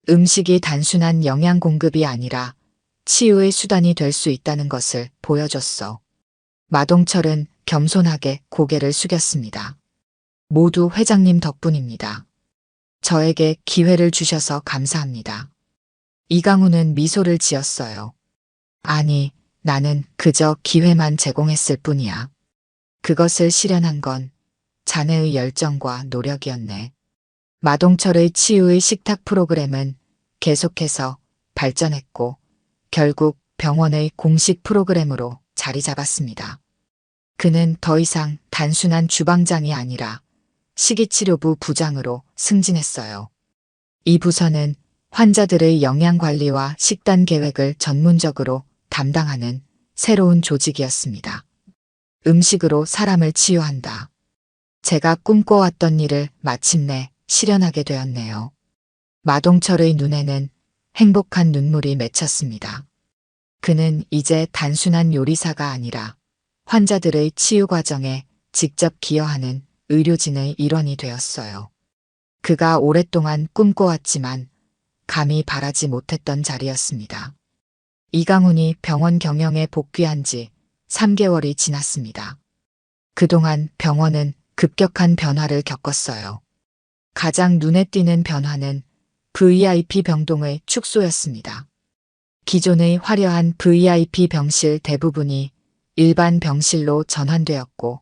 음식이 단순한 영양 공급이 아니라 치유의 수단이 될 수 있다는 것을 보여줬어. 마동철은 겸손하게 고개를 숙였습니다. 모두 회장님 덕분입니다. 저에게 기회를 주셔서 감사합니다. 이강훈은 미소를 지었어요. 아니, 나는 그저 기회만 제공했을 뿐이야. 그것을 실현한 건 자네의 열정과 노력이었네. 마동철의 치유의 식탁 프로그램은 계속해서 발전했고 결국 병원의 공식 프로그램으로 자리 잡았습니다. 그는 더 이상 단순한 주방장이 아니라 식이치료부 부장으로 승진했어요. 이 부서는 환자들의 영양관리와 식단 계획을 전문적으로 담당하는 새로운 조직이었습니다. 음식으로 사람을 치유한다. 제가 꿈꿔왔던 일을 마침내 실현하게 되었네요. 마동철의 눈에는 행복한 눈물이 맺혔습니다. 그는 이제 단순한 요리사가 아니라 환자들의 치유 과정에 직접 기여하는 의료진의 일원이 되었어요. 그가 오랫동안 꿈꿔왔지만 감히 바라지 못했던 자리였습니다. 이강훈이 병원 경영에 복귀한 지 3개월이 지났습니다. 그동안 병원은 급격한 변화를 겪었어요. 가장 눈에 띄는 변화는 VIP 병동의 축소였습니다. 기존의 화려한 VIP 병실 대부분이 일반 병실로 전환되었고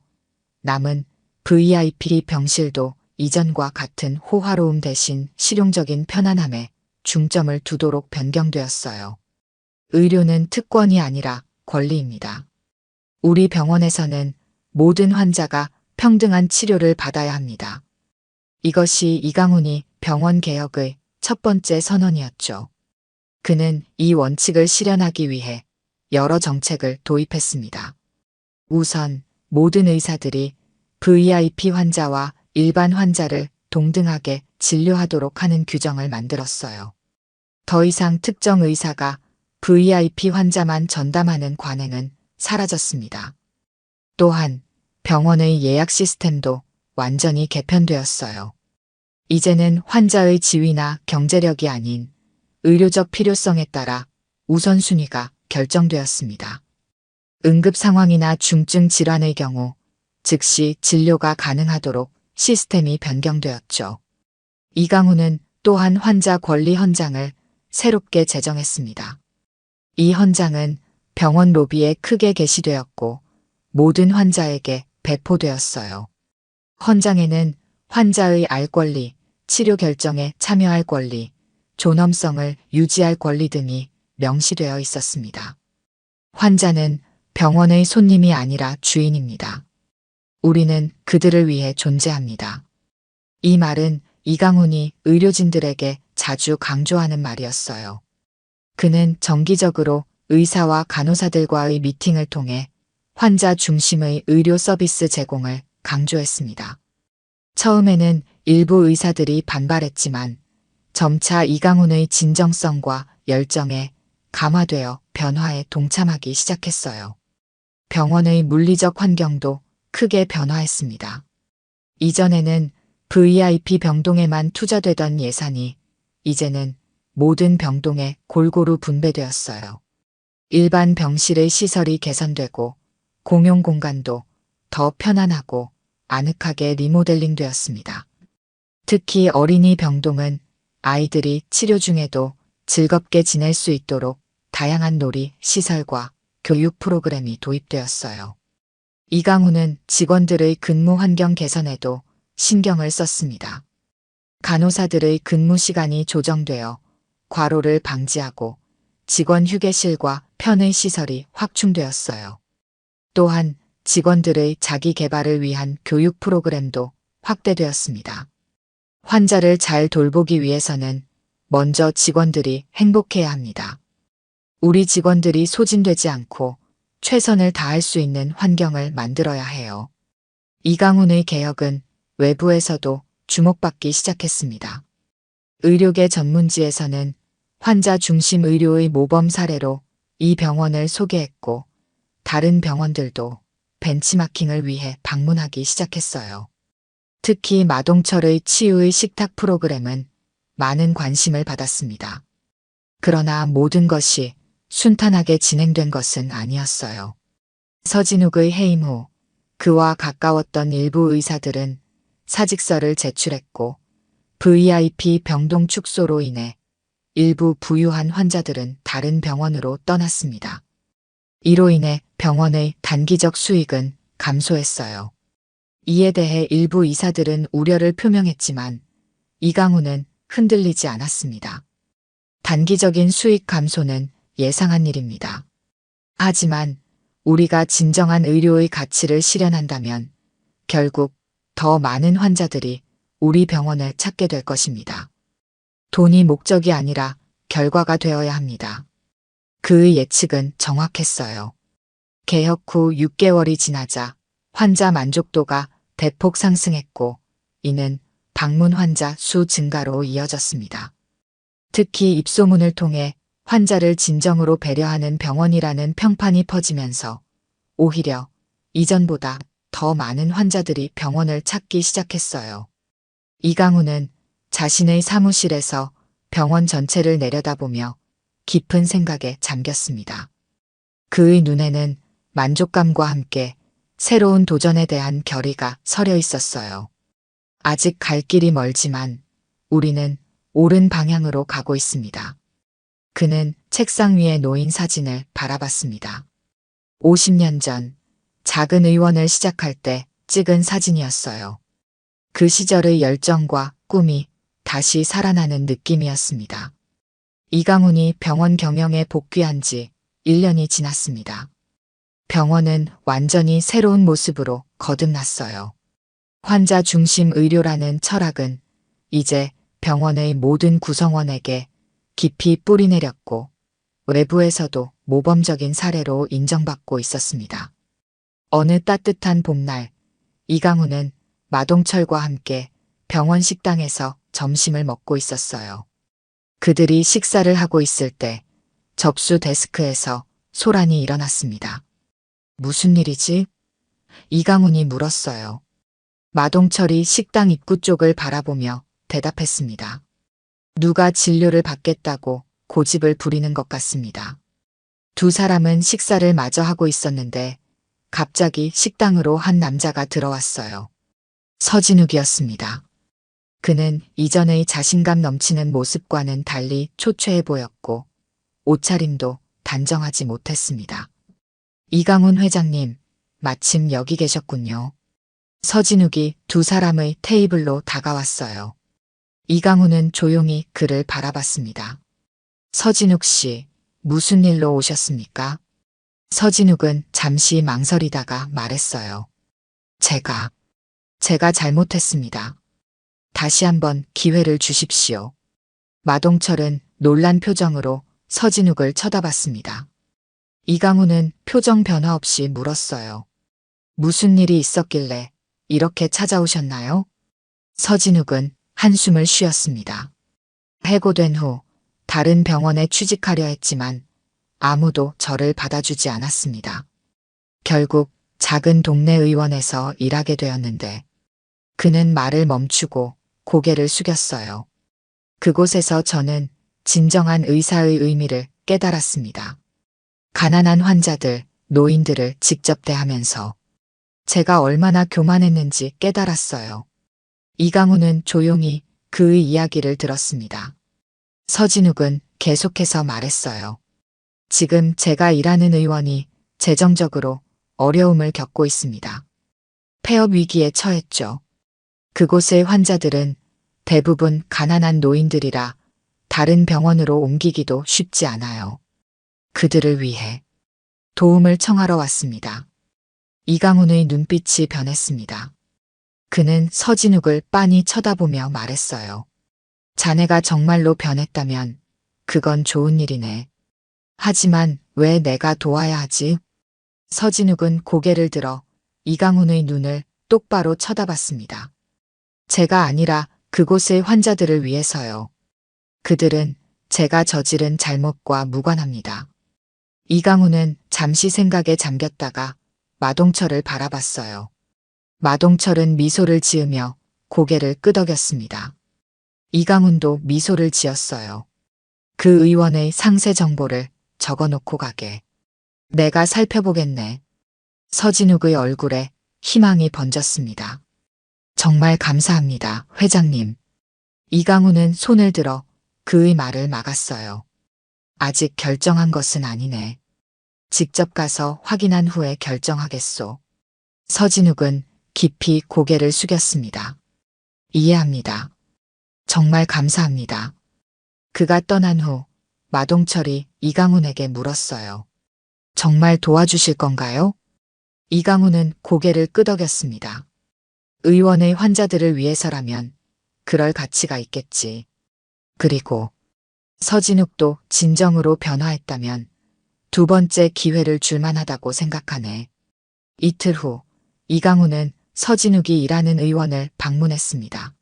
남은 VIP 병실도 이전과 같은 호화로움 대신 실용적인 편안함에 중점을 두도록 변경되었어요. 의료는 특권이 아니라 권리입니다. 우리 병원에서는 모든 환자가 평등한 치료를 받아야 합니다. 이것이 이강훈이 병원 개혁의 첫 번째 선언이었죠. 그는 이 원칙을 실현하기 위해 여러 정책을 도입했습니다. 우선 모든 의사들이 VIP 환자와 일반 환자를 동등하게 진료하도록 하는 규정을 만들었어요. 더 이상 특정 의사가 VIP 환자만 전담하는 관행은 사라졌습니다. 또한 병원의 예약 시스템도 완전히 개편되었어요. 이제는 환자의 지위나 경제력이 아닌 의료적 필요성에 따라 우선순위가 결정되었습니다. 응급 상황이나 중증 질환의 경우 즉시 진료가 가능하도록 시스템이 변경되었죠. 이강훈은 또한 환자 권리 헌장을 새롭게 제정했습니다. 이 헌장은 병원 로비에 크게 게시되었고 모든 환자에게 배포되었어요. 헌장에는 환자의 알 권리, 치료 결정에 참여할 권리, 존엄성을 유지할 권리 등이 명시되어 있었습니다. 환자는 병원의 손님이 아니라 주인입니다. 우리는 그들을 위해 존재합니다. 이 말은 이강훈이 의료진들에게 자주 강조하는 말이었어요. 그는 정기적으로 의사와 간호사들과의 미팅을 통해 환자 중심의 의료 서비스 제공을 강조했습니다. 처음에는 일부 의사들이 반발했지만 점차 이강훈의 진정성과 열정에 감화되어 변화에 동참하기 시작했어요. 병원의 물리적 환경도 크게 변화했습니다. 이전에는 VIP 병동에만 투자되던 예산이 이제는 모든 병동에 골고루 분배되었어요. 일반 병실의 시설이 개선되고 공용 공간도 더 편안하고 아늑하게 리모델링 되었습니다. 특히 어린이 병동은 아이들이 치료 중에도 즐겁게 지낼 수 있도록 다양한 놀이, 시설과 교육 프로그램이 도입되었어요. 이강훈은 직원들의 근무 환경 개선에도 신경을 썼습니다. 간호사들의 근무 시간이 조정되어 과로를 방지하고 직원 휴게실과 편의 시설이 확충되었어요. 또한 직원들의 자기 개발을 위한 교육 프로그램도 확대되었습니다. 환자를 잘 돌보기 위해서는 먼저 직원들이 행복해야 합니다. 우리 직원들이 소진되지 않고 최선을 다할 수 있는 환경을 만들어야 해요. 이강훈의 개혁은 외부에서도 주목받기 시작했습니다. 의료계 전문지에서는 환자 중심 의료의 모범 사례로 이 병원을 소개했고 다른 병원들도 벤치마킹을 위해 방문하기 시작했어요. 특히 마동철의 치유의 식탁 프로그램은 많은 관심을 받았습니다. 그러나 모든 것이 순탄하게 진행된 것은 아니었어요. 서진욱의 해임 후 그와 가까웠던 일부 의사들은 사직서를 제출했고 VIP 병동 축소로 인해 일부 부유한 환자들은 다른 병원으로 떠났습니다. 이로 인해 병원의 단기적 수익은 감소했어요. 이에 대해 일부 의사들은 우려를 표명했지만 이강훈은 흔들리지 않았습니다. 단기적인 수익 감소는 예상한 일입니다. 하지만 우리가 진정한 의료의 가치를 실현한다면 결국 더 많은 환자들이 우리 병원을 찾게 될 것입니다. 돈이 목적이 아니라 결과가 되어야 합니다. 그의 예측은 정확했어요. 개혁 후 6개월이 지나자 환자 만족도가 대폭 상승했고 이는 방문 환자 수 증가로 이어졌습니다. 특히 입소문을 통해 환자를 진정으로 배려하는 병원이라는 평판이 퍼지면서 오히려 이전보다 더 많은 환자들이 병원을 찾기 시작했어요. 이강훈은 자신의 사무실에서 병원 전체를 내려다보며 깊은 생각에 잠겼습니다. 그의 눈에는 만족감과 함께 새로운 도전에 대한 결의가 서려 있었어요. 아직 갈 길이 멀지만 우리는 옳은 방향으로 가고 있습니다. 그는 책상 위에 놓인 사진을 바라봤습니다. 50년 전 작은 의원을 시작할 때 찍은 사진이었어요. 그 시절의 열정과 꿈이 다시 살아나는 느낌이었습니다. 이강훈이 병원 경영에 복귀한 지 1년이 지났습니다. 병원은 완전히 새로운 모습으로 거듭났어요. 환자 중심 의료라는 철학은 이제 병원의 모든 구성원에게 깊이 뿌리내렸고 외부에서도 모범적인 사례로 인정받고 있었습니다. 어느 따뜻한 봄날 이강훈은 마동철과 함께 병원 식당에서 점심을 먹고 있었어요. 그들이 식사를 하고 있을 때 접수 데스크에서 소란이 일어났습니다. 무슨 일이지? 이강훈이 물었어요. 마동철이 식당 입구 쪽을 바라보며 대답했습니다. 누가 진료를 받겠다고 고집을 부리는 것 같습니다. 두 사람은 식사를 마저 하고 있었는데 갑자기 식당으로 한 남자가 들어왔어요. 서진욱이었습니다. 그는 이전의 자신감 넘치는 모습과는 달리 초췌해 보였고 옷차림도 단정하지 못했습니다. 이강훈 회장님, 마침 여기 계셨군요. 서진욱이 두 사람의 테이블로 다가왔어요. 이강훈은 조용히 그를 바라봤습니다. 서진욱 씨, 무슨 일로 오셨습니까? 서진욱은 잠시 망설이다가 말했어요. 제가 잘못했습니다. 다시 한번 기회를 주십시오. 마동철은 놀란 표정으로 서진욱을 쳐다봤습니다. 이강훈은 표정 변화 없이 물었어요. 무슨 일이 있었길래 이렇게 찾아오셨나요? 서진욱은 한숨을 쉬었습니다. 해고된 후 다른 병원에 취직하려 했지만 아무도 저를 받아주지 않았습니다. 결국 작은 동네 의원에서 일하게 되었는데 그는 말을 멈추고 고개를 숙였어요. 그곳에서 저는 진정한 의사의 의미를 깨달았습니다. 가난한 환자들, 노인들을 직접 대하면서 제가 얼마나 교만했는지 깨달았어요. 이강훈은 조용히 그의 이야기를 들었습니다. 서진욱은 계속해서 말했어요. 지금 제가 일하는 의원이 재정적으로 어려움을 겪고 있습니다. 폐업 위기에 처했죠. 그곳의 환자들은 대부분 가난한 노인들이라 다른 병원으로 옮기기도 쉽지 않아요. 그들을 위해 도움을 청하러 왔습니다. 이강훈의 눈빛이 변했습니다. 그는 서진욱을 빤히 쳐다보며 말했어요. 자네가 정말로 변했다면 그건 좋은 일이네. 하지만 왜 내가 도와야 하지? 서진욱은 고개를 들어 이강훈의 눈을 똑바로 쳐다봤습니다. 제가 아니라 그곳의 환자들을 위해서요. 그들은 제가 저지른 잘못과 무관합니다. 이강훈은 잠시 생각에 잠겼다가 마동철을 바라봤어요. 마동철은 미소를 지으며 고개를 끄덕였습니다. 이강훈도 미소를 지었어요. 그 의원의 상세 정보를 적어놓고 가게. 내가 살펴보겠네. 서진욱의 얼굴에 희망이 번졌습니다. 정말 감사합니다, 회장님. 이강훈은 손을 들어 그의 말을 막았어요. 아직 결정한 것은 아니네. 직접 가서 확인한 후에 결정하겠소. 서진욱은 깊이 고개를 숙였습니다. 이해합니다. 정말 감사합니다. 그가 떠난 후 마동철이 이강훈에게 물었어요. 정말 도와주실 건가요? 이강훈은 고개를 끄덕였습니다. 의원의 환자들을 위해서라면 그럴 가치가 있겠지. 그리고 서진욱도 진정으로 변화했다면 두 번째 기회를 줄만하다고 생각하네. 이틀 후 이강훈은 서진욱이 일하는 의원을 방문했습니다.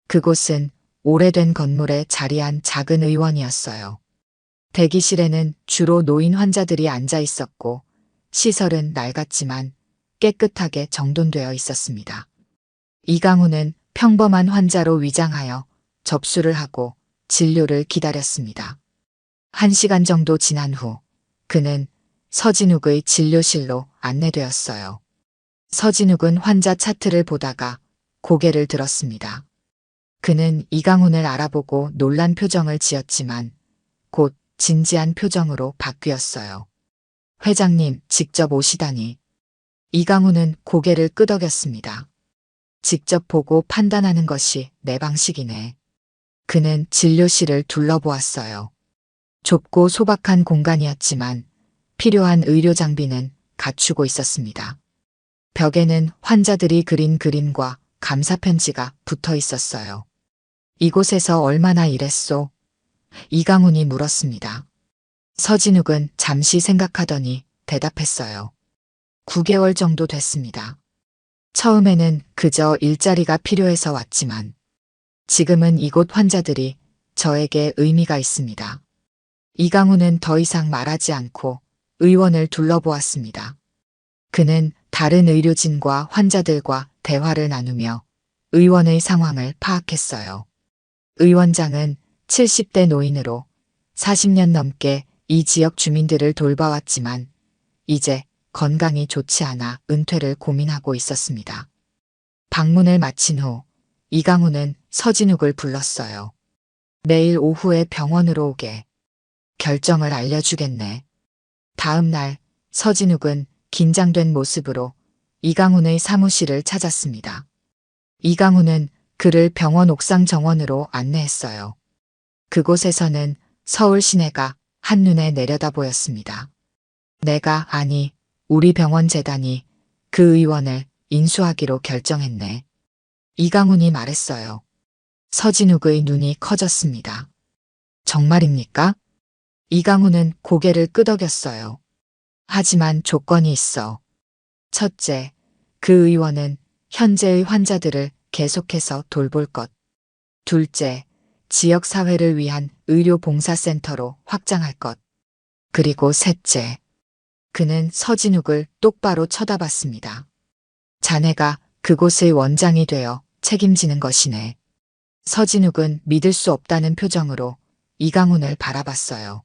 그곳은 오래된 건물에 자리한 작은 의원이었어요. 대기실에는 주로 노인 환자들이 앉아 있었고 시설은 낡았지만 깨끗하게 정돈되어 있었습니다. 이강훈은 평범한 환자로 위장하여 접수를 하고 진료를 기다렸습니다. 1시간 정도 지난 후 그는 서진욱의 진료실로 안내되었어요. 서진욱은 환자 차트를 보다가 고개를 들었습니다. 그는 이강훈을 알아보고 놀란 표정을 지었지만 곧 진지한 표정으로 바뀌었어요. 회장님, 직접 오시다니. 이강훈은 고개를 끄덕였습니다. 직접 보고 판단하는 것이 내 방식이네. 그는 진료실을 둘러보았어요. 좁고 소박한 공간이었지만 필요한 의료 장비는 갖추고 있었습니다. 벽에는 환자들이 그린 그림과 감사 편지가 붙어 있었어요. 이곳에서 얼마나 일했소? 이강훈이 물었습니다. 서진욱은 잠시 생각하더니 대답했어요. 9개월 정도 됐습니다. 처음에는 그저 일자리가 필요해서 왔지만 지금은 이곳 환자들이 저에게 의미가 있습니다. 이강훈은 더 이상 말하지 않고 의원을 둘러보았습니다. 그는 다른 의료진과 환자들과 대화를 나누며 의원의 상황을 파악했어요. 의원장은 70대 노인으로 40년 넘게 이 지역 주민들을 돌봐왔지만 이제 건강이 좋지 않아 은퇴를 고민하고 있었습니다. 방문을 마친 후 이강훈은 서진욱을 불렀어요. 내일 오후에 병원으로 오게. 결정을 알려주겠네. 다음 날 서진욱은 긴장된 모습으로 이강훈의 사무실을 찾았습니다. 이강훈은 그를 병원 옥상 정원으로 안내했어요. 그곳에서는 서울 시내가 한눈에 내려다 보였습니다. 아니, 우리 병원 재단이 그 의원을 인수하기로 결정했네. 이강훈이 말했어요. 서진욱의 눈이 커졌습니다. 정말입니까? 이강훈은 고개를 끄덕였어요. 하지만 조건이 있어. 첫째, 그 의원은 현재의 환자들을 계속해서 돌볼 것. 둘째, 지역사회를 위한 의료봉사센터로 확장할 것. 그리고 셋째, 그는 서진욱을 똑바로 쳐다봤습니다. 자네가 그곳의 원장이 되어 책임지는 것이네. 서진욱은 믿을 수 없다는 표정으로 이강훈을 바라봤어요.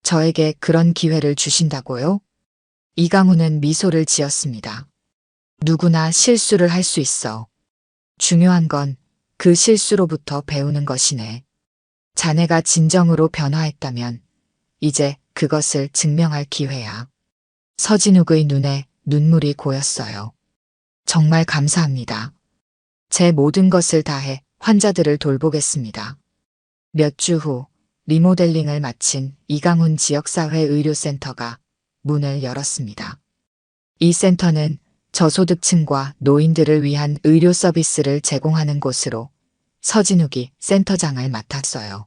저에게 그런 기회를 주신다고요? 이강훈은 미소를 지었습니다. 누구나 실수를 할 수 있어. 중요한 건 그 실수로부터 배우는 것이네. 자네가 진정으로 변화했다면 이제 그것을 증명할 기회야. 서진욱의 눈에 눈물이 고였어요. 정말 감사합니다. 제 모든 것을 다해 환자들을 돌보겠습니다. 몇 주 후 리모델링을 마친 이강훈 지역사회 의료센터가 문을 열었습니다. 이 센터는 저소득층과 노인들을 위한 의료 서비스를 제공하는 곳으로 서진욱이 센터장을 맡았어요.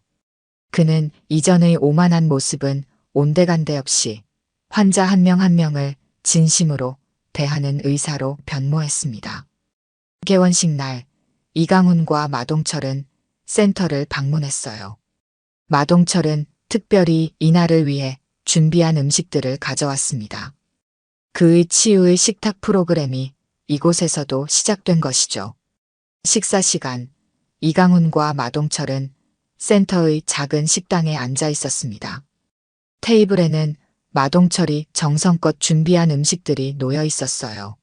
그는 이전의 오만한 모습은 온데간데 없이 환자 한 명 한 명을 진심으로 대하는 의사로 변모했습니다. 개원식 날 이강훈과 마동철은 센터를 방문했어요. 마동철은 특별히 이날을 위해 준비한 음식들을 가져왔습니다. 그의 치유의 식탁 프로그램이 이곳에서도 시작된 것이죠. 식사 시간, 이강훈과 마동철은 센터의 작은 식당에 앉아 있었습니다. 테이블에는 마동철이 정성껏 준비한 음식들이 놓여 있었어요.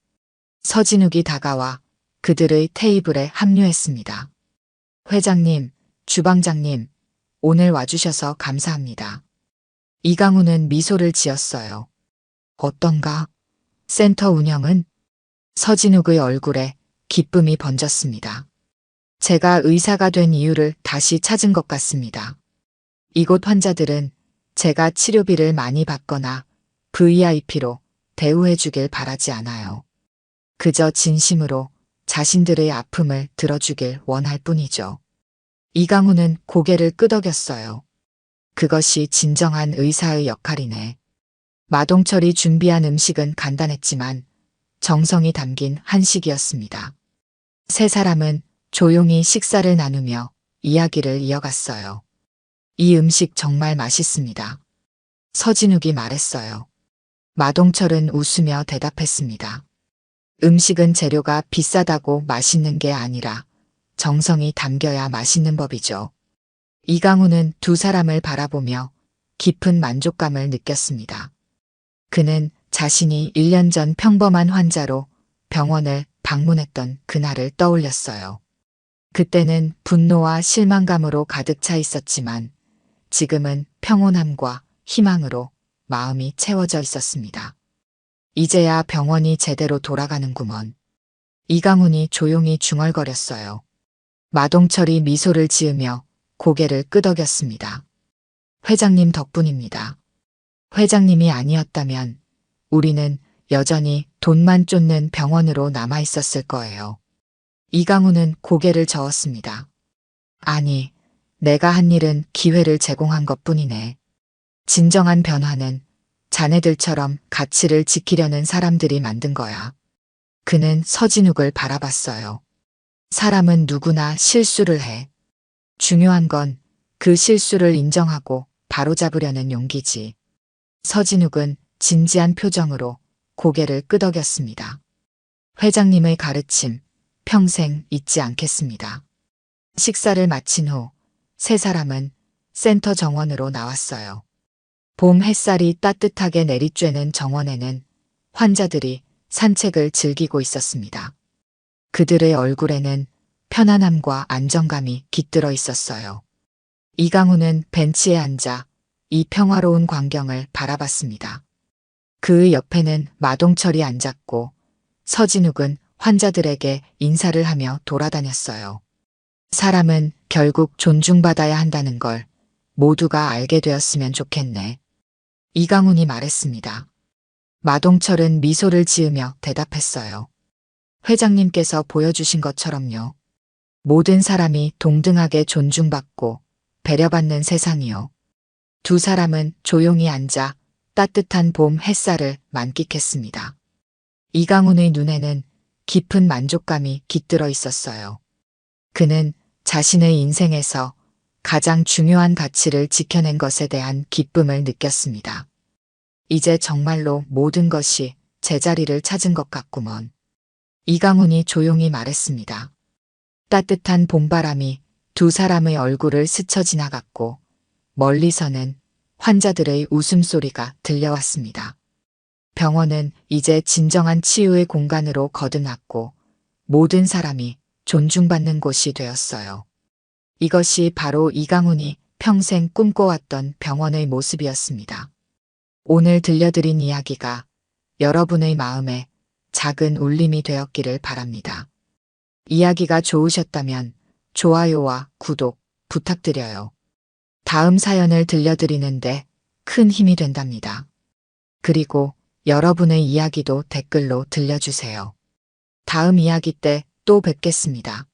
서진욱이 다가와 그들의 테이블에 합류했습니다. 회장님, 주방장님, 오늘 와주셔서 감사합니다. 이강훈은 미소를 지었어요. 어떤가? 센터 운영은? 서진욱의 얼굴에 기쁨이 번졌습니다. 제가 의사가 된 이유를 다시 찾은 것 같습니다. 이곳 환자들은 제가 치료비를 많이 받거나 VIP로 대우해 주길 바라지 않아요. 그저 진심으로 자신들의 아픔을 들어주길 원할 뿐이죠. 이강훈은 고개를 끄덕였어요. 그것이 진정한 의사의 역할이네. 마동철이 준비한 음식은 간단했지만 정성이 담긴 한식이었습니다. 세 사람은 조용히 식사를 나누며 이야기를 이어갔어요. 이 음식 정말 맛있습니다. 서진욱이 말했어요. 마동철은 웃으며 대답했습니다. 음식은 재료가 비싸다고 맛있는 게 아니라 정성이 담겨야 맛있는 법이죠. 이강훈은 두 사람을 바라보며 깊은 만족감을 느꼈습니다. 그는 자신이 1년 전 평범한 환자로 병원을 방문했던 그날을 떠올렸어요. 그때는 분노와 실망감으로 가득 차 있었지만 지금은 평온함과 희망으로 마음이 채워져 있었습니다. 이제야 병원이 제대로 돌아가는구먼. 이강훈이 조용히 중얼거렸어요. 마동철이 미소를 지으며 고개를 끄덕였습니다. 회장님 덕분입니다. 회장님이 아니었다면 우리는 여전히 돈만 쫓는 병원으로 남아 있었을 거예요. 이강훈은 고개를 저었습니다. 아니, 내가 한 일은 기회를 제공한 것뿐이네. 진정한 변화는 자네들처럼 가치를 지키려는 사람들이 만든 거야. 그는 서진욱을 바라봤어요. 사람은 누구나 실수를 해. 중요한 건 그 실수를 인정하고 바로잡으려는 용기지. 서진욱은 진지한 표정으로 고개를 끄덕였습니다. 회장님의 가르침 평생 잊지 않겠습니다. 식사를 마친 후 세 사람은 센터 정원으로 나왔어요. 봄 햇살이 따뜻하게 내리쬐는 정원에는 환자들이 산책을 즐기고 있었습니다. 그들의 얼굴에는 편안함과 안정감이 깃들어 있었어요. 이강훈은 벤치에 앉아 이 평화로운 광경을 바라봤습니다. 그 옆에는 마동철이 앉았고 서진욱은 환자들에게 인사를 하며 돌아다녔어요. 사람은 결국 존중받아야 한다는 걸 모두가 알게 되었으면 좋겠네. 이강훈이 말했습니다. 마동철은 미소를 지으며 대답했어요. 회장님께서 보여주신 것처럼요. 모든 사람이 동등하게 존중받고 배려받는 세상이요. 두 사람은 조용히 앉아 따뜻한 봄 햇살을 만끽했습니다. 이강훈의 눈에는 깊은 만족감이 깃들어 있었어요. 그는 자신의 인생에서 가장 중요한 가치를 지켜낸 것에 대한 기쁨을 느꼈습니다. 이제 정말로 모든 것이 제자리를 찾은 것 같구먼. 이강훈이 조용히 말했습니다. 따뜻한 봄바람이 두 사람의 얼굴을 스쳐 지나갔고 멀리서는 환자들의 웃음소리가 들려왔습니다. 병원은 이제 진정한 치유의 공간으로 거듭났고 모든 사람이 존중받는 곳이 되었어요. 이것이 바로 이강훈이 평생 꿈꿔왔던 병원의 모습이었습니다. 오늘 들려드린 이야기가 여러분의 마음에 작은 울림이 되었기를 바랍니다. 이야기가 좋으셨다면 좋아요와 구독 부탁드려요. 다음 사연을 들려드리는데 큰 힘이 된답니다. 그리고 여러분의 이야기도 댓글로 들려주세요. 다음 이야기 때 또 뵙겠습니다.